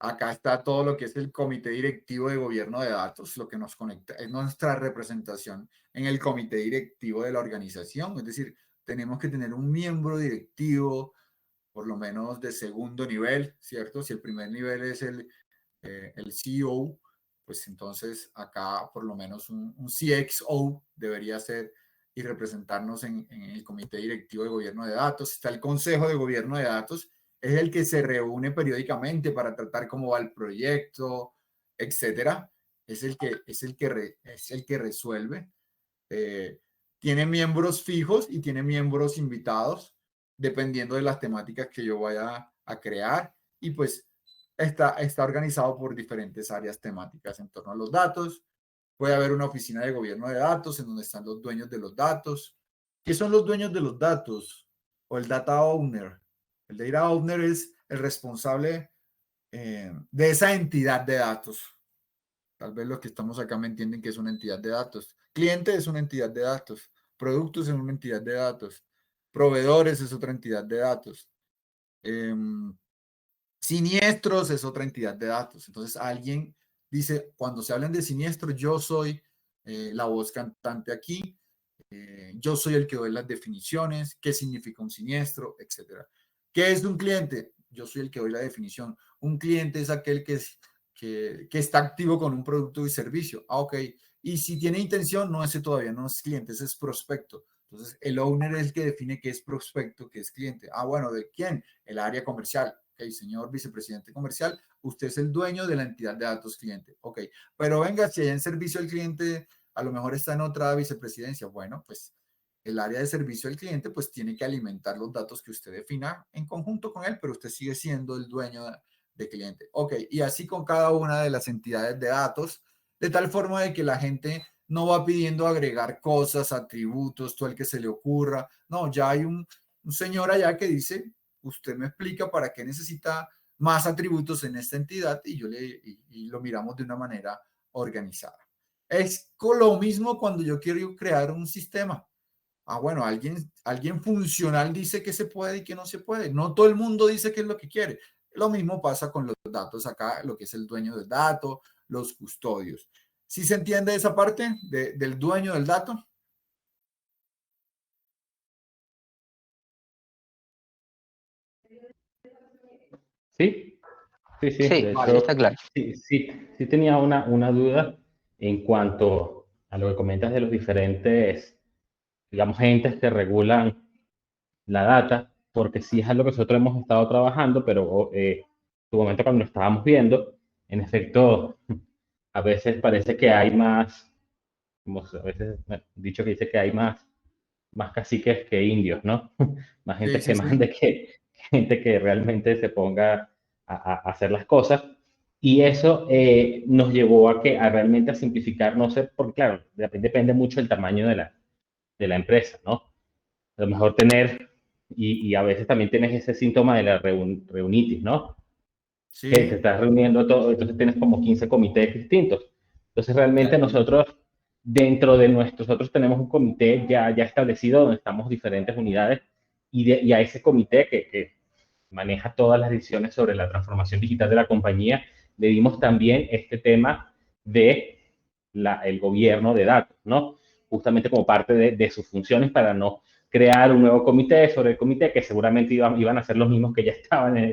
Acá está todo lo que es el comité directivo de gobierno de datos, lo que nos conecta, es nuestra representación en el comité directivo de la organización. Es decir, tenemos que tener un miembro directivo, por lo menos de segundo nivel, ¿cierto? Si el primer nivel es el CEO, pues entonces acá por lo menos un CXO debería ser y representarnos en el comité directivo de gobierno de datos. Está el consejo de gobierno de datos, es el que se reúne periódicamente para tratar cómo va el proyecto, etcétera. Es el que resuelve. Tiene miembros fijos y tiene miembros invitados, dependiendo de las temáticas que yo vaya a crear. Y pues está organizado por diferentes áreas temáticas en torno a los datos. Puede haber una oficina de gobierno de datos en donde están los dueños de los datos. ¿Qué son los dueños de los datos? O el data owner. El data owner es el responsable de esa entidad de datos. Tal vez los que estamos acá me entienden que es una entidad de datos. Cliente es una entidad de datos. Productos es una entidad de datos. Proveedores es otra entidad de datos. Siniestros es otra entidad de datos. Entonces alguien dice, cuando se hablan de siniestros, yo soy la voz cantante aquí, yo soy el que doy las definiciones, qué significa un siniestro, etcétera. ¿Qué es un cliente? Yo soy el que doy la definición. Un cliente es aquel que está activo con un producto y servicio. Ah, ok. Y si tiene intención, no, ese todavía no es cliente, ese es prospecto. Entonces, el owner es el que define qué es prospecto, qué es cliente. Ah, bueno, ¿de quién? El área comercial. Ok, señor vicepresidente comercial, usted es el dueño de la entidad de datos cliente. Ok, pero venga, si allá en servicio al cliente a lo mejor está en otra vicepresidencia, bueno, pues el área de servicio al cliente pues tiene que alimentar los datos que usted defina en conjunto con él, pero usted sigue siendo el dueño de cliente. Ok, y así con cada una de las entidades de datos, de tal forma de que la gente no va pidiendo agregar cosas, atributos, todo el que se le ocurra. No, ya hay un señor allá que dice, usted me explica para qué necesita más atributos en esta entidad y lo miramos de una manera organizada. Es lo mismo cuando yo quiero crear un sistema. Ah, bueno, alguien funcional dice que se puede y que no se puede. No todo el mundo dice qué es lo que quiere. Lo mismo pasa con los datos acá, lo que es el dueño del dato, los custodios. ¿Sí se entiende esa parte del dueño del dato? Sí, sí, sí. Sí, De sí, hecho, está claro. sí tenía una duda en cuanto a lo que comentas de los diferentes, digamos, entes que regulan la data, porque sí es algo que nosotros hemos estado trabajando, pero tu momento cuando lo estábamos viendo, en efecto, a veces parece que hay más, como a veces dicho que dice que hay más caciques que indios, ¿no? Más Sí, gente sí, que sí. mande que gente que realmente se ponga a hacer las cosas. Y eso nos llevó a realmente a simplificar, no sé, porque claro, depende mucho del tamaño de la empresa, ¿no? A lo mejor tener, y a veces también tienes ese síntoma de la reunitis, ¿no? Que te Sí. estás reuniendo todo, entonces tienes como 15 comités distintos. Entonces realmente Ya. nosotros, dentro de nosotros tenemos un comité ya establecido donde estamos diferentes unidades y a ese comité que maneja todas las decisiones sobre la transformación digital de la compañía, le dimos también este tema de el gobierno de datos, ¿no? Justamente como parte de sus funciones para no crear un nuevo comité sobre el comité que seguramente iban a ser los mismos que ya estaban en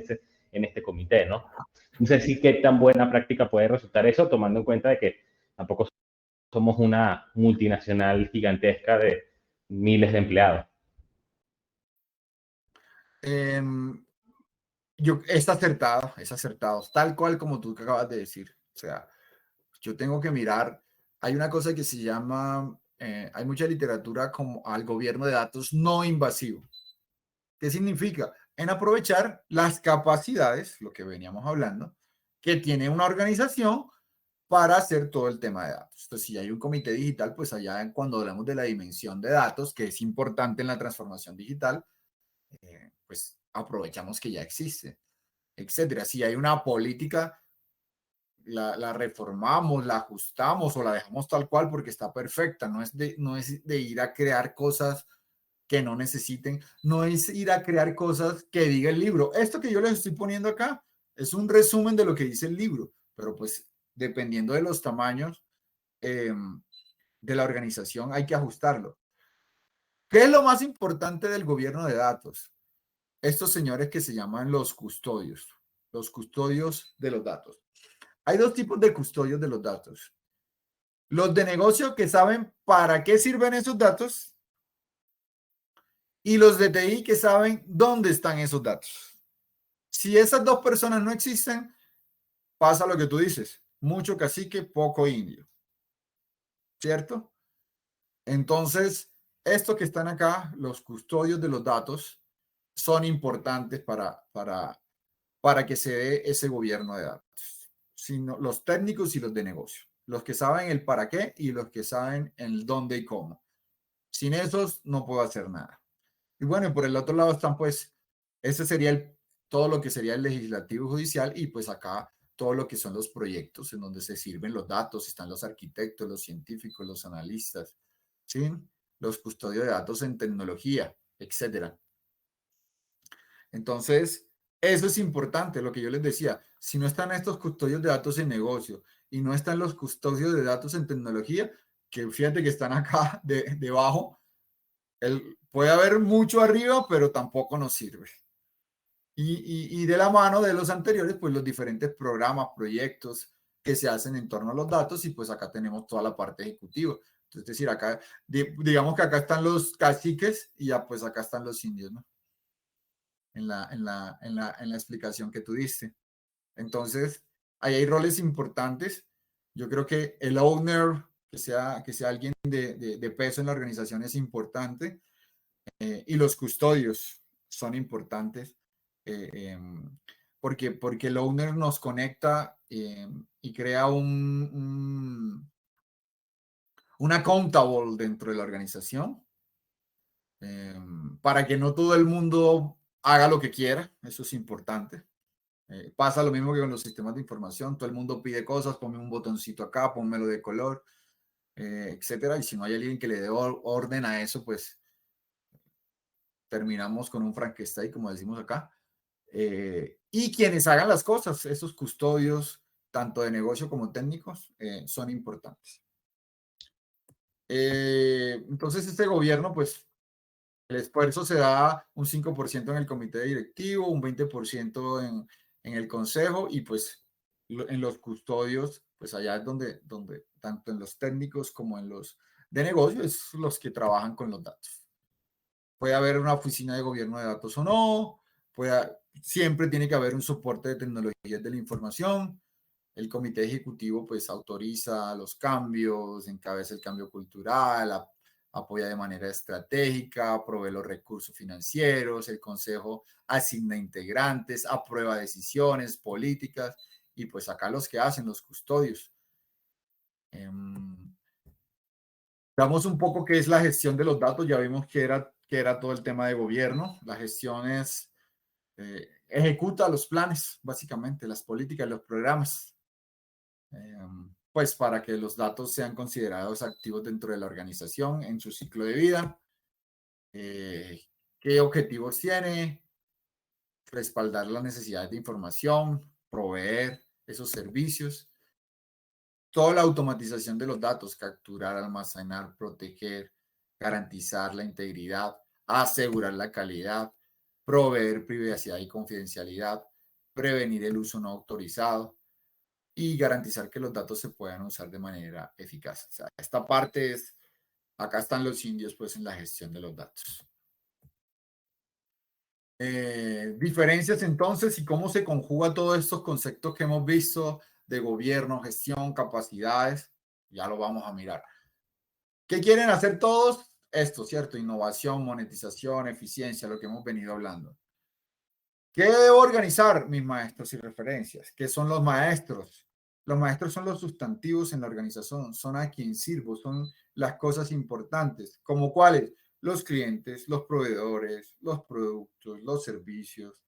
este comité, ¿no? No sé si qué tan buena práctica puede resultar eso, tomando en cuenta de que tampoco somos una multinacional gigantesca de miles de empleados. Es acertado, tal cual como tú acabas de decir. O sea, yo tengo que mirar, hay una cosa que se llama, hay mucha literatura como al gobierno de datos no invasivo. ¿Qué significa? En aprovechar las capacidades, lo que veníamos hablando, que tiene una organización para hacer todo el tema de datos. Entonces, si hay un comité digital, pues allá cuando hablamos de la dimensión de datos, que es importante en la transformación digital, pues aprovechamos que ya existe, etcétera. Si hay una política, la reformamos, la ajustamos o la dejamos tal cual porque está perfecta. No es de ir a crear cosas que no necesiten, no es ir a crear cosas que diga el libro. Esto que yo les estoy poniendo acá es un resumen de lo que dice el libro, pero pues dependiendo de los tamaños de la organización hay que ajustarlo. ¿Qué es lo más importante del gobierno de datos? Estos señores que se llaman los custodios de los datos. Hay dos tipos de custodios de los datos. Los de negocio que saben para qué sirven esos datos y los de TI que saben dónde están esos datos. Si esas dos personas no existen, pasa lo que tú dices, mucho cacique, poco indio, ¿cierto? Entonces, estos que están acá, los custodios de los datos, son importantes para que se dé ese gobierno de datos. Sino los técnicos y los de negocio, los que saben el para qué y los que saben el dónde y cómo. Sin esos no puedo hacer nada. Y bueno, por el otro lado están pues, ese sería todo lo que sería el legislativo y judicial, y pues acá todo lo que son los proyectos en donde se sirven los datos, están los arquitectos, los científicos, los analistas, ¿sí? Los custodios de datos en tecnología, etcétera. Entonces, eso es importante, lo que yo les decía. Si no están estos custodios de datos en negocio y no están los custodios de datos en tecnología, que fíjate que están acá debajo, puede haber mucho arriba, pero tampoco nos sirve. Y de la mano de los anteriores, pues los diferentes programas, proyectos que se hacen en torno a los datos, y pues acá tenemos toda la parte ejecutiva. Entonces, es decir, acá, digamos que acá están los caciques y ya pues acá están los indios, ¿no? En la explicación que tú diste. Entonces, ahí hay roles importantes. Yo creo que el owner, que sea alguien de peso en la organización, es importante. Y los custodios son importantes porque el owner nos conecta y crea un accountable dentro de la organización para que no todo el mundo haga lo que quiera. Eso es importante. Pasa lo mismo que con los sistemas de información. Todo el mundo pide cosas, ponme un botoncito acá, pónmelo de color, etcétera. Y si no hay alguien que le dé orden a eso, pues terminamos con un Frankenstein, como decimos acá. Y quienes hagan las cosas, esos custodios, tanto de negocio como técnicos, son importantes. Entonces, este gobierno, pues, el esfuerzo se da un 5% en el comité directivo, un 20% en el consejo, y pues en los custodios, pues allá es donde tanto en los técnicos como en los de negocio, es los que trabajan con los datos. Puede haber una oficina de gobierno de datos o no, siempre tiene que haber un soporte de tecnologías de la información. El comité ejecutivo pues autoriza los cambios, encabeza el cambio cultural, apoya de manera estratégica, provee los recursos financieros, el consejo asigna integrantes, aprueba decisiones políticas, y pues acá los que hacen los custodios. Veamos un poco qué es la gestión de los datos. Ya vimos que era todo el tema de gobierno. La gestión es, ejecuta los planes, básicamente, las políticas, los programas, pues para que los datos sean considerados activos dentro de la organización en su ciclo de vida. ¿Qué objetivos tiene? Respaldar las necesidades de información, proveer esos servicios. Toda la automatización de los datos, capturar, almacenar, proteger, garantizar la integridad, asegurar la calidad, proveer privacidad y confidencialidad, prevenir el uso no autorizado y garantizar que los datos se puedan usar de manera eficaz. O sea, esta parte es, acá están los indios pues en la gestión de los datos. Diferencias entonces y cómo se conjuga todos estos conceptos que hemos visto de gobierno, gestión, capacidades, ya lo vamos a mirar. ¿Qué quieren hacer todos? esto, ¿cierto? Innovación, monetización, eficiencia, lo que hemos venido hablando. ¿Qué debo organizar? Mis maestros y referencias. ¿Qué son los maestros? Los maestros son los sustantivos en la organización, son a quien sirvo, son las cosas importantes, como cuáles, los clientes, los proveedores, los productos, los servicios,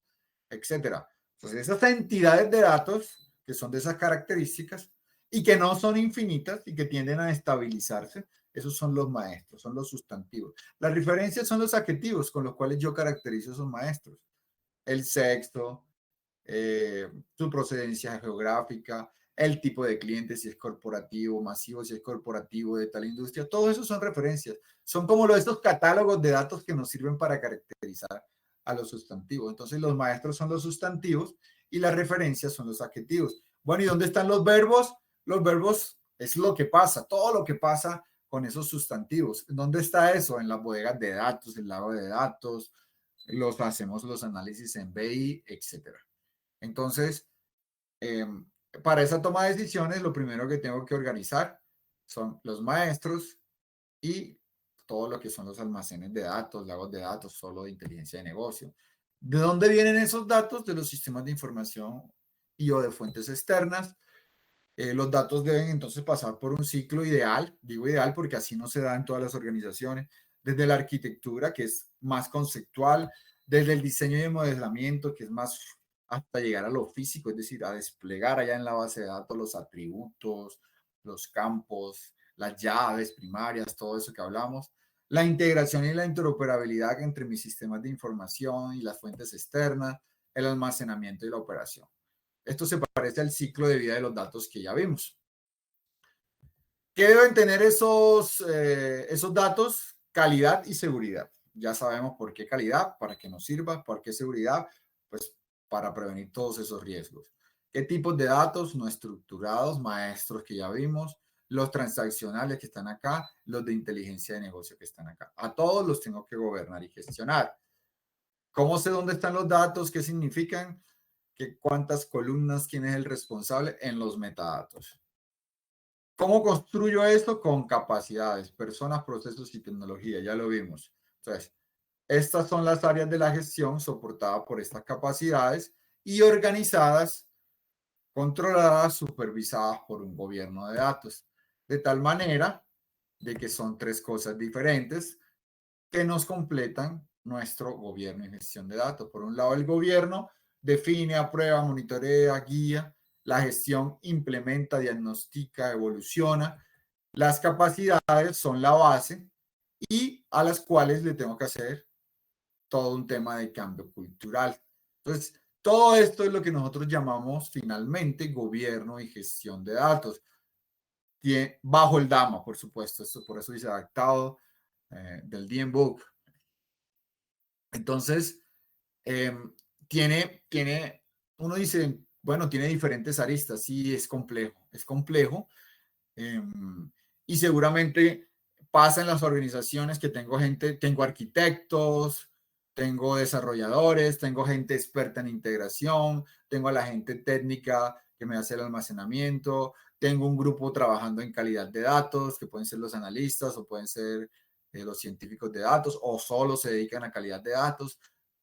etcétera. Entonces, esas entidades de datos que son de esas características y que no son infinitas y que tienden a estabilizarse, esos son los maestros, son los sustantivos. Las referencias son los adjetivos con los cuales yo caracterizo a esos maestros. El sexo, su procedencia geográfica, el tipo de cliente, si es corporativo, masivo, si es corporativo de tal industria, todo eso son referencias. Son como estos catálogos de datos que nos sirven para caracterizar a los sustantivos. Entonces los maestros son los sustantivos y las referencias son los adjetivos. Bueno, ¿y dónde están los verbos? Los verbos es lo que pasa, todo lo que pasa con esos sustantivos. ¿Dónde está eso? En las bodegas de datos, el lago de datos, hacemos los análisis en BI, etcétera. Entonces, para esa toma de decisiones, lo primero que tengo que organizar son los maestros y todo lo que son los almacenes de datos, lagos de datos, solo de inteligencia de negocio. ¿De dónde vienen esos datos? De los sistemas de información y o de fuentes externas. Los datos deben entonces pasar por un ciclo ideal, digo ideal porque así no se da en todas las organizaciones, desde la arquitectura, que es más conceptual, desde el diseño y el modelamiento, que es más hasta llegar a lo físico, es decir, a desplegar allá en la base de datos los atributos, los campos, las llaves primarias, todo eso que hablamos, la integración y la interoperabilidad entre mis sistemas de información y las fuentes externas, el almacenamiento y la operación. Esto se parece al ciclo de vida de los datos que ya vimos. ¿Qué deben tener esos datos? Calidad y seguridad. Ya sabemos por qué calidad, para que nos sirva, por qué seguridad, pues para prevenir todos esos riesgos. ¿Qué tipos de datos? No estructurados, maestros que ya vimos, los transaccionales que están acá, los de inteligencia de negocio que están acá. A todos los tengo que gobernar y gestionar. ¿Cómo sé dónde están los datos? ¿Qué significan? ¿Cuántas columnas? ¿Quién es el responsable? En los metadatos. ¿Cómo construyo esto? Con capacidades, personas, procesos y tecnología. Ya lo vimos. Entonces, estas son las áreas de la gestión soportadas por estas capacidades y organizadas, controladas, supervisadas por un gobierno de datos. De tal manera de que son tres cosas diferentes que nos completan nuestro gobierno y gestión de datos. Por un lado, el gobierno define, aprueba, monitorea, guía. La gestión implementa, diagnostica, evoluciona. Las capacidades son la base y a las cuales le tengo que hacer todo un tema de cambio cultural. Entonces, todo esto es lo que nosotros llamamos finalmente gobierno y gestión de datos. Bajo el DAMA, por supuesto. Esto por eso dice adaptado del DMBOK. Entonces, uno dice, bueno, tiene diferentes aristas, sí, es complejo, y seguramente pasa en las organizaciones que tengo arquitectos, tengo desarrolladores, tengo gente experta en integración, tengo a la gente técnica que me hace el almacenamiento, tengo un grupo trabajando en calidad de datos, que pueden ser los analistas o pueden ser los científicos de datos, o solo se dedican a calidad de datos.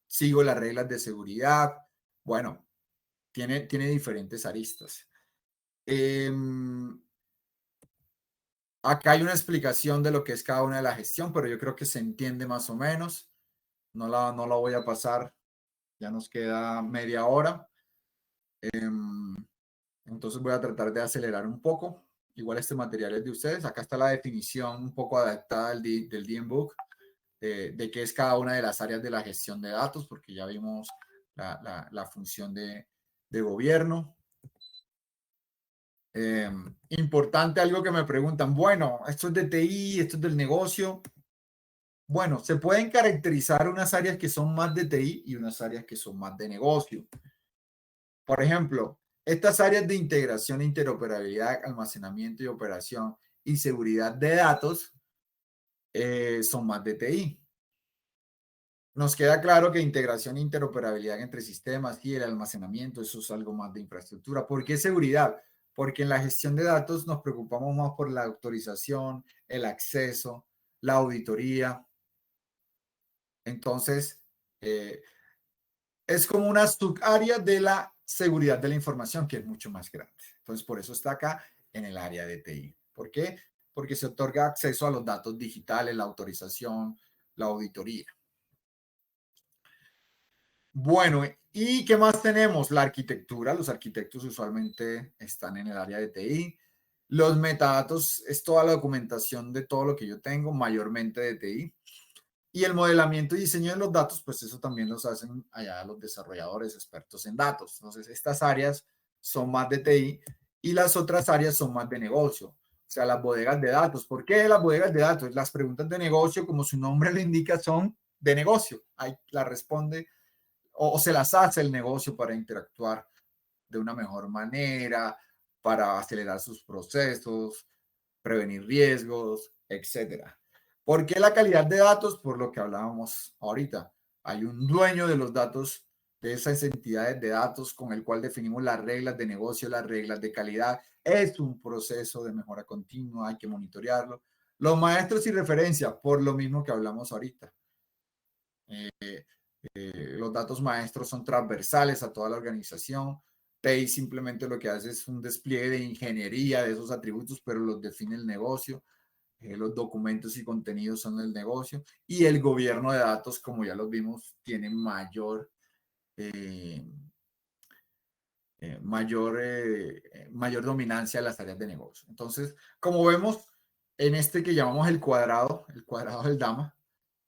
Sigo las reglas de seguridad. Bueno, tiene diferentes aristas. Acá hay una explicación de lo que es cada una de la gestión, pero yo creo que se entiende más o menos. No la voy a pasar. Ya nos queda media hora. Entonces voy a tratar de acelerar un poco. Igual este material es de ustedes. Acá está la definición un poco adaptada del DMBOK. De qué es cada una de las áreas de la gestión de datos, porque ya vimos la función de gobierno. Importante algo que me preguntan, bueno, esto es de TI, esto es del negocio. Bueno, se pueden caracterizar unas áreas que son más de TI y unas áreas que son más de negocio. Por ejemplo, estas áreas de integración, interoperabilidad, almacenamiento y operación y seguridad de datos son más de TI. Nos queda claro que integración e interoperabilidad entre sistemas y el almacenamiento, eso es algo más de infraestructura. ¿Por qué seguridad? Porque en la gestión de datos nos preocupamos más por la autorización, el acceso, la auditoría. Entonces, es como una subárea de la seguridad de la información que es mucho más grande. Entonces, por eso está acá en el área de TI. ¿Por qué? Porque se otorga acceso a los datos digitales, la autorización, la auditoría. Bueno, ¿y qué más tenemos? La arquitectura. Los arquitectos usualmente están en el área de TI. Los metadatos es toda la documentación de todo lo que yo tengo, mayormente de TI. Y el modelamiento y diseño de los datos, pues eso también los hacen allá los desarrolladores expertos en datos. Entonces, estas áreas son más de TI y las otras áreas son más de negocio. O sea, las bodegas de datos. ¿Por qué las bodegas de datos? Las preguntas de negocio, como su nombre lo indica, son de negocio. Ahí la responde o se las hace el negocio para interactuar de una mejor manera, para acelerar sus procesos, prevenir riesgos, etcétera. ¿Por qué la calidad de datos? Por lo que hablábamos ahorita. Hay un dueño de los datos, de esas entidades de datos con el cual definimos las reglas de negocio, las reglas de calidad. Es un proceso de mejora continua, hay que monitorearlo. Los maestros y referencia, por lo mismo que hablamos ahorita. Los datos maestros son transversales a toda la organización. TI simplemente lo que hace es un despliegue de ingeniería de esos atributos, pero los define el negocio. Los documentos y contenidos son del negocio. Y el gobierno de datos, como ya los vimos, tiene mayor dominancia en las áreas de negocio. Entonces, como vemos en este que llamamos el cuadrado del DAMA,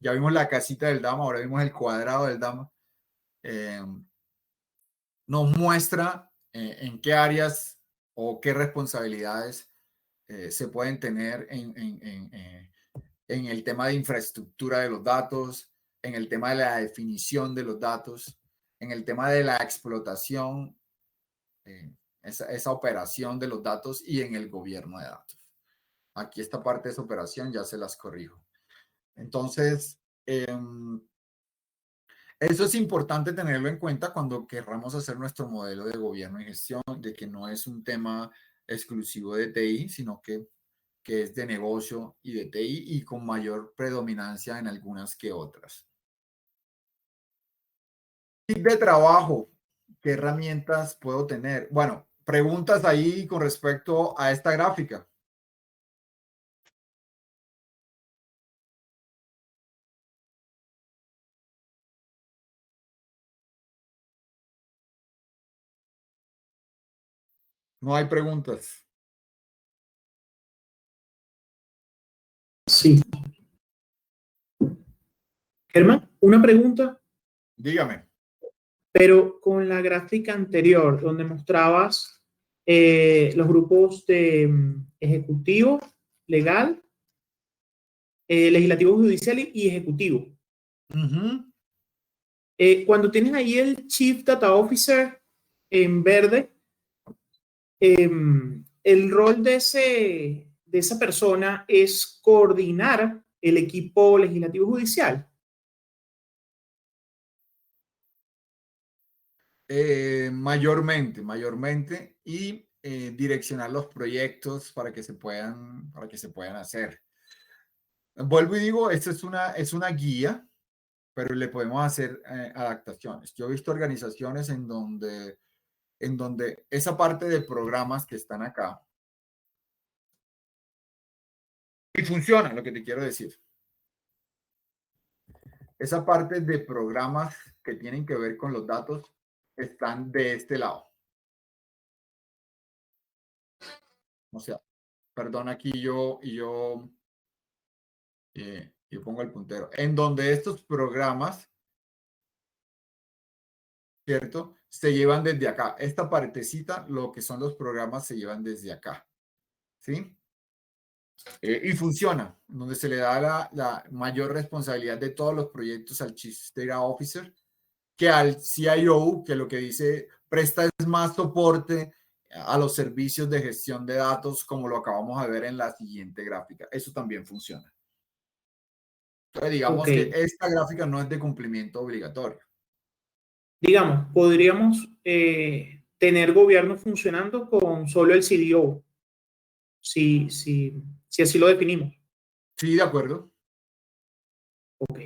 ya vimos la casita del DAMA, ahora vimos el cuadrado del DAMA, nos muestra en qué áreas o qué responsabilidades se pueden tener en el tema de infraestructura de los datos, en el tema de la definición de los datos, en el tema de la explotación, esa operación de los datos y en el gobierno de datos. Aquí esta parte de esa operación ya se las corrijo. Entonces, eso es importante tenerlo en cuenta cuando querramos hacer nuestro modelo de gobierno y gestión, de que no es un tema exclusivo de TI, sino que es de negocio y de TI y con mayor predominancia en algunas que otras. Tip de trabajo, ¿qué herramientas puedo tener? Bueno, preguntas ahí con respecto a esta gráfica. No hay preguntas. Sí. Germán, una pregunta. Dígame. Pero con la gráfica anterior, donde mostrabas los grupos de ejecutivo, legal, legislativo, judicial y ejecutivo. Cuando tienes ahí el Chief Data Officer en verde, el rol de esa persona es coordinar el equipo legislativo judicial. Mayormente y direccionar los proyectos para que se puedan hacer. Vuelvo y digo, esto es una guía, pero le podemos hacer adaptaciones. Yo he visto organizaciones en donde esa parte de programas que están acá y funciona, lo que te quiero decir. Esa parte de programas que tienen que ver con los datos están de este lado. O sea, perdón, aquí yo pongo el puntero. En donde estos programas, ¿cierto? Se llevan desde acá. Esta partecita, lo que son los programas, se llevan desde acá. ¿Sí? Y funciona, donde se le da la mayor responsabilidad de todos los proyectos al Chief Data Officer que al CIO, que lo que dice presta es más soporte a los servicios de gestión de datos, como lo acabamos de ver en la siguiente gráfica. Eso también funciona. Entonces, digamos que esta gráfica no es de cumplimiento obligatorio. Digamos, podríamos tener gobierno funcionando con solo el CDO, si así lo definimos. Sí, de acuerdo. Ok,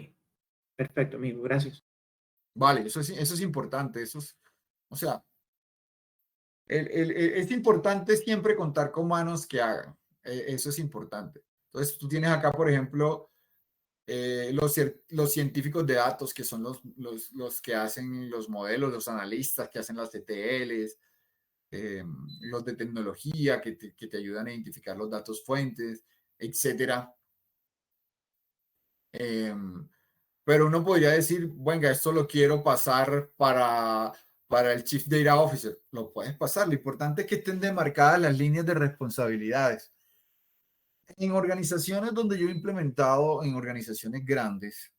perfecto, amigo, gracias. Vale, eso es importante, o sea, es importante siempre contar con manos que hagan, eso es importante. Entonces, tú tienes acá, por ejemplo, los científicos de datos, que son los que hacen los modelos, los analistas que hacen las ETLs, los de tecnología que te ayudan a identificar los datos fuentes, etcétera. Pero uno podría decir, venga, esto lo quiero pasar para el Chief Data Officer. Lo puedes pasar. Lo importante es que estén demarcadas las líneas de responsabilidades. En organizaciones donde yo he implementado, en organizaciones grandes,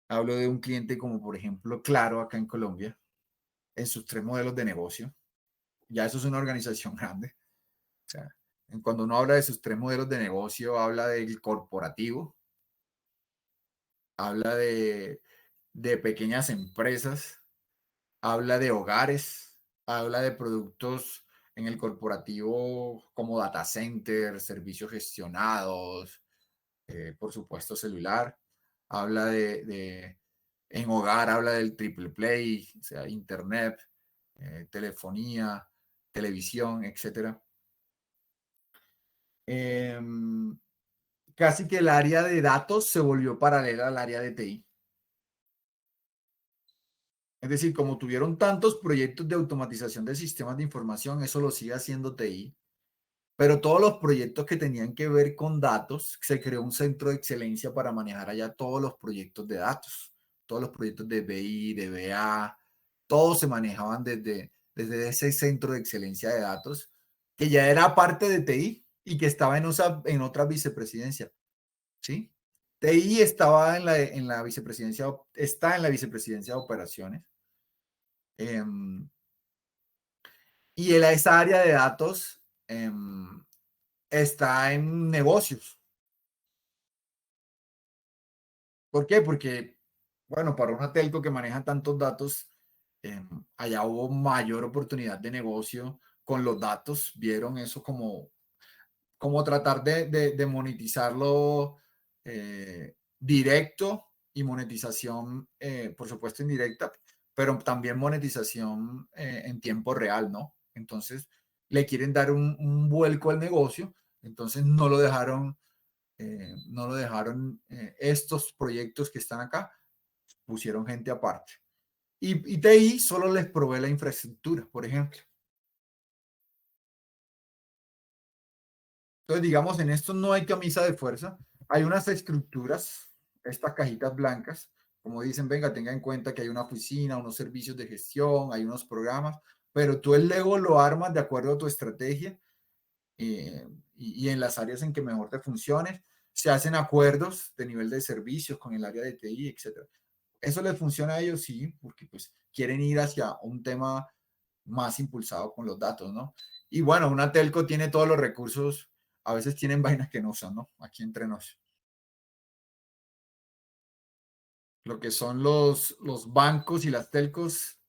hablo de un cliente como por ejemplo Claro acá en Colombia, en sus 3 modelos de negocio. Ya eso es una organización grande. O sea, cuando uno habla de sus 3 modelos de negocio, habla del corporativo, habla de pequeñas empresas, habla de hogares, habla de productos en el corporativo como data center, servicios gestionados, por supuesto celular, habla en hogar, habla del triple play, o sea, internet, telefonía, televisión, etcétera. Casi que el área de datos se volvió paralela al área de TI. Es decir, como tuvieron tantos proyectos de automatización de sistemas de información, eso lo sigue haciendo TI. Pero todos los proyectos que tenían que ver con datos, se creó un centro de excelencia para manejar allá todos los proyectos de datos, todos los proyectos de BI, de BA, todos se manejaban desde ese centro de excelencia de datos, que ya era parte de TI y que estaba en otra vicepresidencia, ¿sí? TI estaba en la vicepresidencia, está en la vicepresidencia de operaciones. Y esa área de datos está en negocios. ¿Por qué? Porque, bueno, para una telco que maneja tantos datos, allá hubo mayor oportunidad de negocio con los datos. Vieron eso como tratar de monetizarlo directo y monetización, por supuesto, indirecta, pero también monetización en tiempo real, ¿no? Entonces, le quieren dar un vuelco al negocio, entonces no lo dejaron estos proyectos que están acá, pusieron gente aparte. Y TI solo les provee la infraestructura, por ejemplo. Entonces, digamos, en esto no hay camisa de fuerza. Hay unas estructuras, estas cajitas blancas, como dicen, venga, tenga en cuenta que hay una oficina, unos servicios de gestión, hay unos programas, pero tú el Lego lo armas de acuerdo a tu estrategia y en las áreas en que mejor te funcione. Se hacen acuerdos de nivel de servicios con el área de TI, etc. ¿Eso les funciona a ellos? Sí, porque pues quieren ir hacia un tema más impulsado con los datos, ¿no? Y bueno, una telco tiene todos los recursos, a veces tienen vainas que no usan, ¿no? Aquí entre nos. Lo que son los bancos y las telcos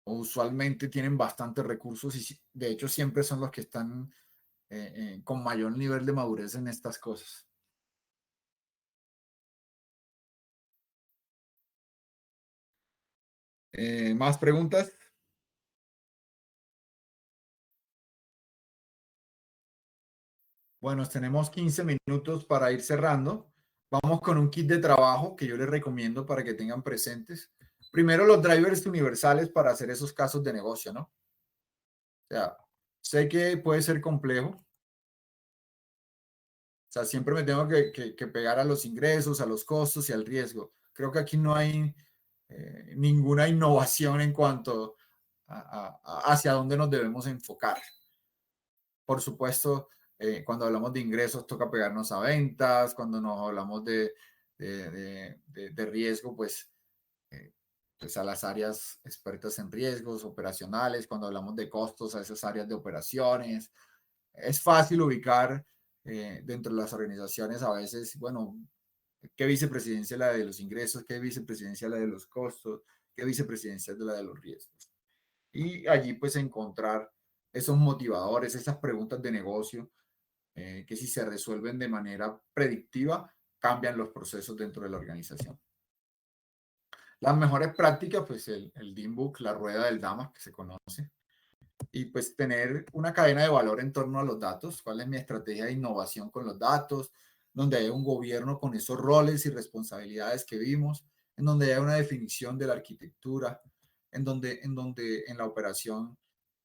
usualmente tienen bastantes recursos y de hecho siempre son los que están con mayor nivel de madurez en estas cosas. ¿Más preguntas? Bueno, tenemos 15 minutos para ir cerrando. Vamos con un kit de trabajo que yo les recomiendo para que tengan presentes. Primero, los drivers universales para hacer esos casos de negocio, ¿no? O sea, sé que puede ser complejo. O sea, siempre me tengo que pegar a los ingresos, a los costos y al riesgo. Creo que aquí no hay ninguna innovación en cuanto hacia dónde nos debemos enfocar. Por supuesto, cuando hablamos de ingresos toca pegarnos a ventas, cuando nos hablamos de riesgo, pues a las áreas expertas en riesgos operacionales, cuando hablamos de costos, a esas áreas de operaciones. Es fácil ubicar dentro de las organizaciones a veces, bueno, qué vicepresidencia es la de los ingresos, qué vicepresidencia es la de los costos, qué vicepresidencia es la de los riesgos. Y allí pues encontrar esos motivadores, esas preguntas de negocio, que si se resuelven de manera predictiva, cambian los procesos dentro de la organización. Las mejores prácticas, pues el Dean Book, la rueda del Dama, que se conoce, y pues tener una cadena de valor en torno a los datos, cuál es mi estrategia de innovación con los datos, donde haya un gobierno con esos roles y responsabilidades que vimos, en donde haya una definición de la arquitectura, en donde en la operación,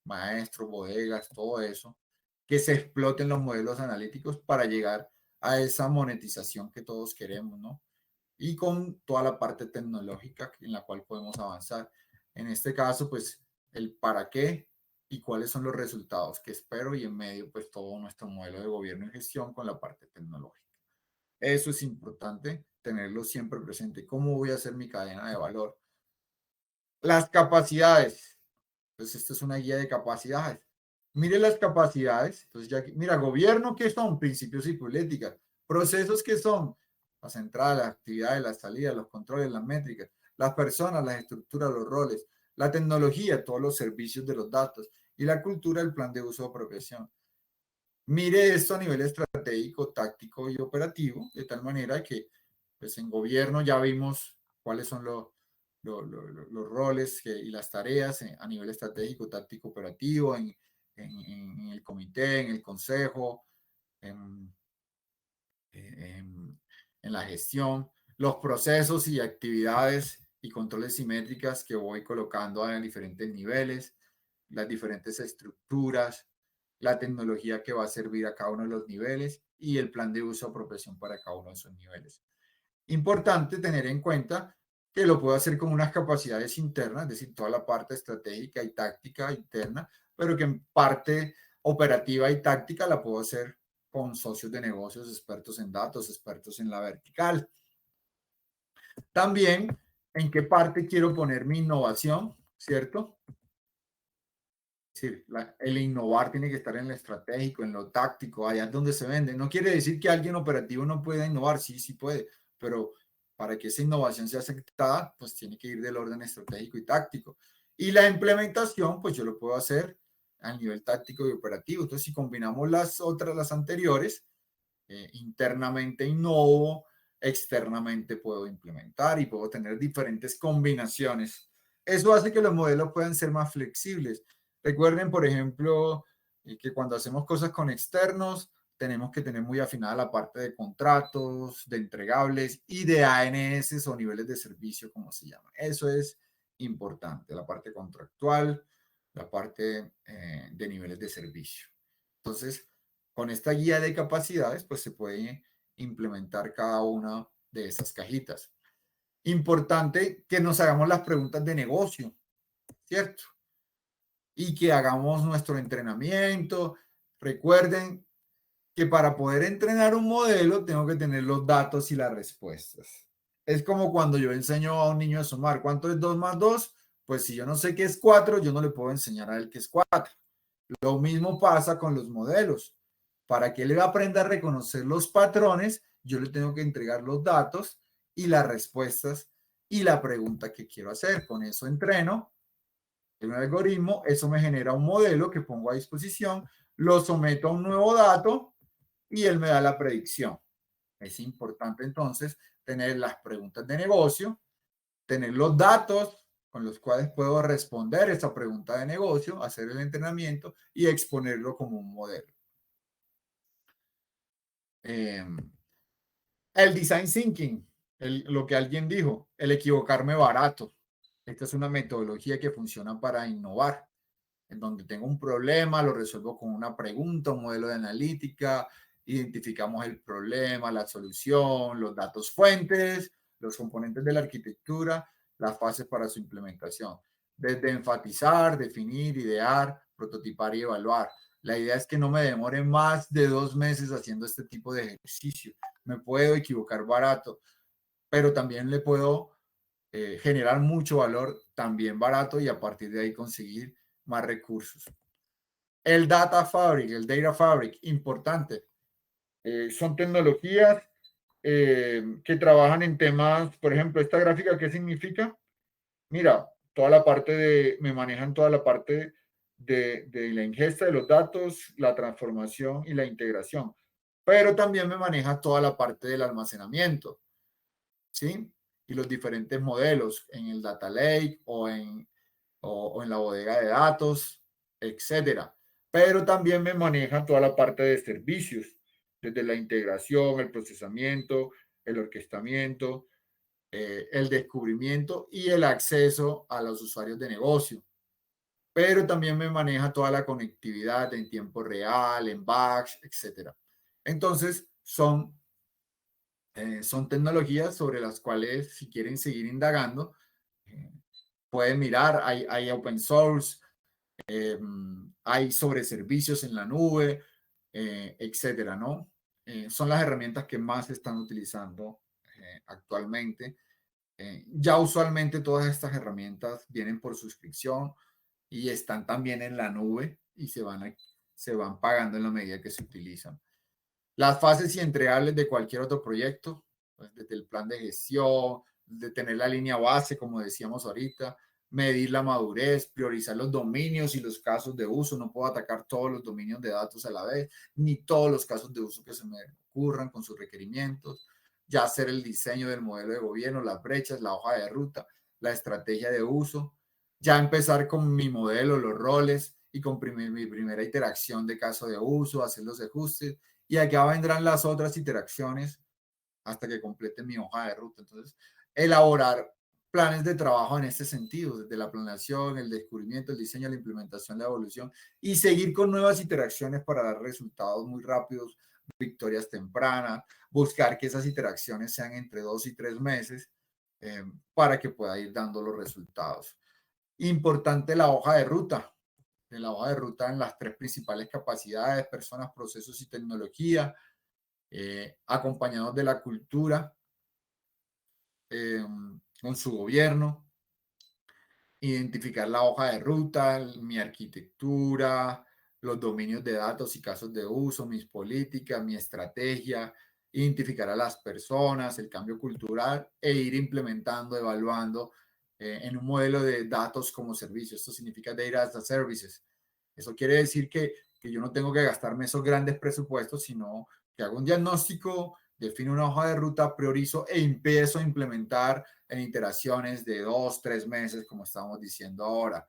maestros, bodegas, todo eso, que se exploten los modelos analíticos para llegar a esa monetización que todos queremos, ¿no? Y con toda la parte tecnológica en la cual podemos avanzar. En este caso, pues, el para qué y cuáles son los resultados que espero, y en medio, pues, todo nuestro modelo de gobierno y gestión con la parte tecnológica. Eso es importante, tenerlo siempre presente. ¿Cómo voy a hacer mi cadena de valor? Las capacidades. Pues, esta es una guía de capacidades. Mire las capacidades. Entonces, ya, mira, gobierno, ¿qué son? Principios y políticas. Procesos, ¿qué son? Las entradas, las actividades, las salidas, los controles, las métricas, las personas, las estructuras, los roles, la tecnología, todos los servicios de los datos, y la cultura, el plan de uso de apropiación. Mire esto a nivel estratégico, táctico y operativo, de tal manera que, pues, en gobierno ya vimos cuáles son los roles y las tareas a nivel estratégico, táctico, operativo, en el comité, en el consejo, en la gestión, los procesos y actividades y controles simétricas que voy colocando a diferentes niveles, las diferentes estructuras, la tecnología que va a servir a cada uno de los niveles y el plan de uso o apropiación para cada uno de esos niveles. Importante tener en cuenta que lo puedo hacer con unas capacidades internas, es decir, toda la parte estratégica y táctica interna, pero que en parte operativa y táctica la puedo hacer con socios de negocios, expertos en datos, expertos en la vertical. También, ¿en qué parte quiero poner mi innovación? ¿Cierto? Es decir, el innovar tiene que estar en lo estratégico, en lo táctico, allá es donde se vende. No quiere decir que alguien operativo no pueda innovar, sí, sí puede, pero para que esa innovación sea aceptada, pues tiene que ir del orden estratégico y táctico. Y la implementación, pues yo lo puedo hacer a nivel táctico y operativo. Entonces, si combinamos las anteriores, internamente innovo, externamente puedo implementar y puedo tener diferentes combinaciones. Eso hace que los modelos puedan ser más flexibles. Recuerden, por ejemplo, que cuando hacemos cosas con externos, tenemos que tener muy afinada la parte de contratos, de entregables y de ANS o niveles de servicio, como se llama. Eso es importante, la parte contractual, la parte de niveles de servicio. Entonces, con esta guía de capacidades, pues se puede implementar cada una de esas cajitas. Importante que nos hagamos las preguntas de negocio, ¿cierto? Y que hagamos nuestro entrenamiento. Recuerden que para poder entrenar un modelo tengo que tener los datos y las respuestas. Es como cuando yo enseño a un niño a sumar. ¿Cuánto es 2 más 2? Pues si yo no sé qué es 4, yo no le puedo enseñar a él qué es 4. Lo mismo pasa con los modelos. Para que él aprenda a reconocer los patrones, yo le tengo que entregar los datos y las respuestas y la pregunta que quiero hacer. Con eso entreno un algoritmo, eso me genera un modelo que pongo a disposición, lo someto a un nuevo dato y él me da la predicción. Es importante entonces tener las preguntas de negocio, tener los datos con los cuales puedo responder esa pregunta de negocio, hacer el entrenamiento y exponerlo como un modelo. El design thinking, lo que alguien dijo, el equivocarme barato. Esta es una metodología que funciona para innovar, en donde tengo un problema, lo resuelvo con una pregunta, un modelo de analítica, identificamos el problema, la solución, los datos fuentes, los componentes de la arquitectura, las fases para su implementación. Desde enfatizar, definir, idear, prototipar y evaluar. La idea es que no me demore más de 2 meses haciendo este tipo de ejercicio. Me puedo equivocar barato, pero también le puedo generar mucho valor también barato y a partir de ahí conseguir más recursos. El Data Fabric, el Data Fabric, importante. Son tecnologías que trabajan en temas, por ejemplo, esta gráfica, ¿qué significa? Mira, toda la parte me manejan toda la parte de la ingesta de los datos, la transformación y la integración. pero también me maneja toda la parte del almacenamiento, ¿sí? Y los diferentes modelos en el data lake o en la bodega de datos, etcétera. Pero también me maneja toda la parte de servicios, desde la integración, el procesamiento, el orquestamiento, el descubrimiento y el acceso a los usuarios de negocio. Pero también me maneja toda la conectividad en tiempo real, en batch, etcétera. Entonces, son tecnologías sobre las cuales, si quieren seguir indagando, pueden mirar. Hay open source, hay sobre servicios en la nube, etcétera, ¿no? Son las herramientas que más se están utilizando actualmente. Ya usualmente todas estas herramientas vienen por suscripción y están también en la nube y se van pagando en la medida que se utilizan. Las fases y entregables de cualquier otro proyecto, pues desde el plan de gestión, de tener la línea base, como decíamos ahorita, medir la madurez, priorizar los dominios y los casos de uso. No puedo atacar todos los dominios de datos a la vez, ni todos los casos de uso que se me ocurran con sus requerimientos. Ya hacer el diseño del modelo de gobierno, las brechas, la hoja de ruta, la estrategia de uso. Ya empezar con mi modelo, los roles y con mi primera interacción de caso de uso, hacer los ajustes. Y acá vendrán las otras interacciones hasta que complete mi hoja de ruta. Entonces, elaborar planes de trabajo en este sentido, desde la planeación, el descubrimiento, el diseño, la implementación, la evolución, y seguir con nuevas interacciones para dar resultados muy rápidos, victorias tempranas, buscar que esas interacciones sean entre 2 y 3 meses para que pueda ir dando los resultados. Importante la hoja de ruta. De la hoja de ruta en las 3 principales capacidades: personas, procesos y tecnología, acompañados de la cultura, con su gobierno, identificar la hoja de ruta, mi arquitectura, los dominios de datos y casos de uso, mis políticas, mi estrategia, identificar a las personas, el cambio cultural e ir implementando, evaluando en un modelo de datos como servicio. Esto significa Data as a Services. Eso quiere decir que yo no tengo que gastarme esos grandes presupuestos, sino que hago un diagnóstico, defino una hoja de ruta, priorizo e empiezo a implementar en iteraciones de 2, 3 meses, como estamos diciendo ahora.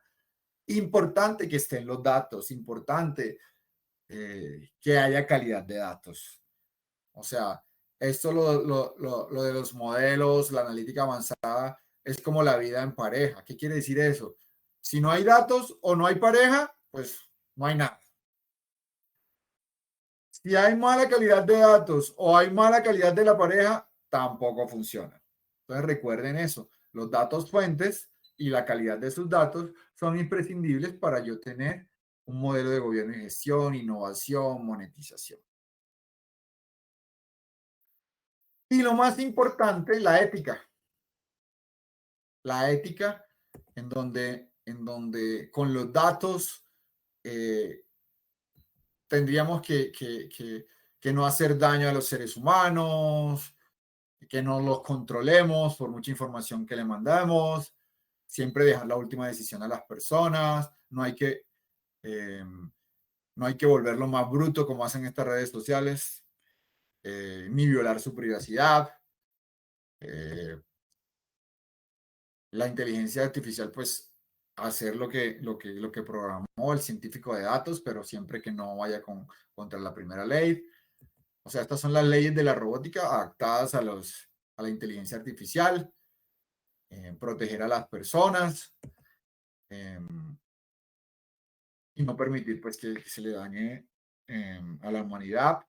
Importante que estén los datos, importante que haya calidad de datos. O sea, esto lo de los modelos, la analítica avanzada, es como la vida en pareja. ¿Qué quiere decir eso? Si no hay datos o no hay pareja, pues no hay nada. Si hay mala calidad de datos o hay mala calidad de la pareja, tampoco funciona. Entonces recuerden eso, los datos fuentes y la calidad de sus datos son imprescindibles para yo tener un modelo de gobierno y gestión, innovación, monetización. Y lo más importante, la ética. La ética en donde con los datos tendríamos que no hacer daño a los seres humanos, que no los controlemos por mucha información que le mandamos, siempre dejar la última decisión a las personas, no hay que volverlo más bruto como hacen estas redes sociales, ni violar su privacidad. La inteligencia artificial, pues, hacer lo que programó el científico de datos, pero siempre que no vaya contra la primera ley. O sea, estas son las leyes de la robótica adaptadas a la inteligencia artificial, proteger a las personas y no permitir, pues, que se le dañe a la humanidad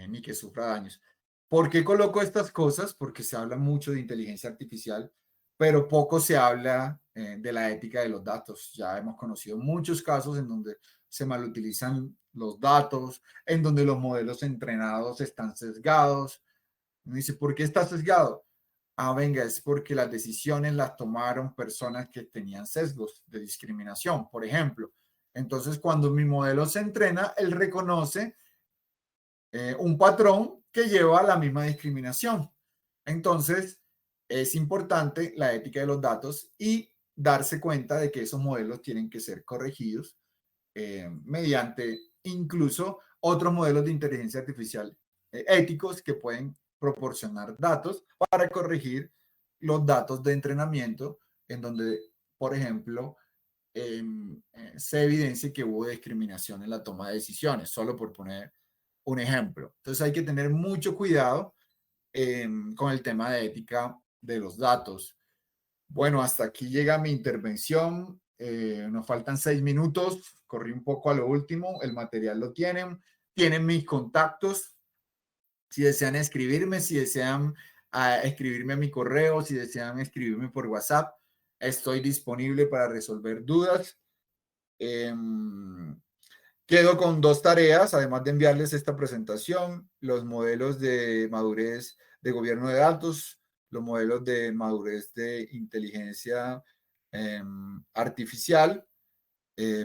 ni que sufra daños. ¿Por qué coloco estas cosas? Porque se habla mucho de inteligencia artificial, pero poco se habla de la ética de los datos. Ya hemos conocido muchos casos en donde se malutilizan los datos, en donde los modelos entrenados están sesgados. Uno dice, ¿por qué está sesgado? Ah, venga, es porque las decisiones las tomaron personas que tenían sesgos de discriminación, por ejemplo. Entonces, cuando mi modelo se entrena, él reconoce un patrón que lleva a la misma discriminación. Entonces, es importante la ética de los datos y darse cuenta de que esos modelos tienen que ser corregidos mediante incluso otros modelos de inteligencia artificial éticos que pueden proporcionar datos para corregir los datos de entrenamiento en donde, por ejemplo, se evidencia que hubo discriminación en la toma de decisiones, solo por poner un ejemplo. Entonces hay que tener mucho cuidado con el tema de ética de los datos. Bueno, hasta aquí llega mi intervención. Nos faltan 6 minutos. Corrí un poco a lo último. El material lo tienen. Tienen mis contactos. Si desean escribirme, si desean escribirme a mi correo, si desean escribirme por WhatsApp, estoy disponible para resolver dudas. Quedo con 2 tareas, además de enviarles esta presentación, los modelos de madurez de gobierno de datos, los modelos de madurez de inteligencia artificial,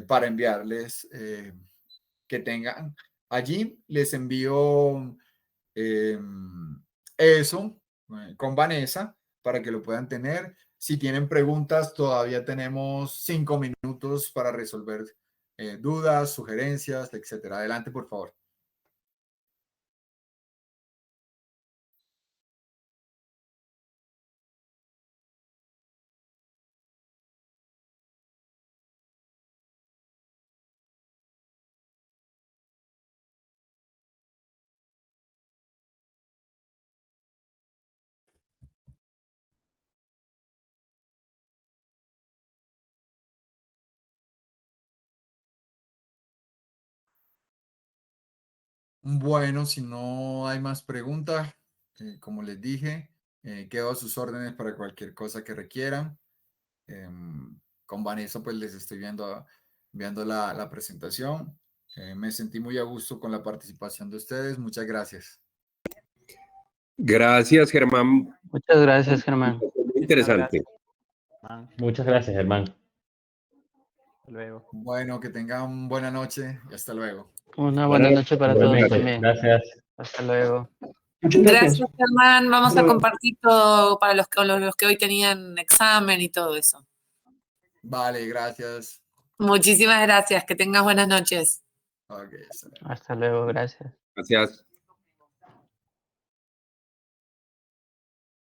para enviarles que tengan allí. Les envío eso con Vanessa para que lo puedan tener. Si tienen preguntas, todavía tenemos 5 minutos para resolver dudas, sugerencias, etcétera. Adelante, por favor. Bueno, si no hay más preguntas, como les dije, quedo a sus órdenes para cualquier cosa que requieran. Con Vanessa, pues les estoy viendo la presentación. Me sentí muy a gusto con la participación de ustedes. Muchas gracias. Gracias, Germán. Muchas gracias, Germán. Muy interesante. Muchas gracias, Germán. Hasta luego. Bueno, que tengan buena noche y hasta luego. Una buena noche para todos Igualmente, también. gracias. Hasta luego. Muchas gracias. Gracias, Germán. Vamos Hasta a luego. compartir todo para los que hoy tenían examen y todo eso. Vale, gracias. Muchísimas gracias. Que tengas buenas noches. Okay, hasta luego. Hasta luego, gracias. Gracias.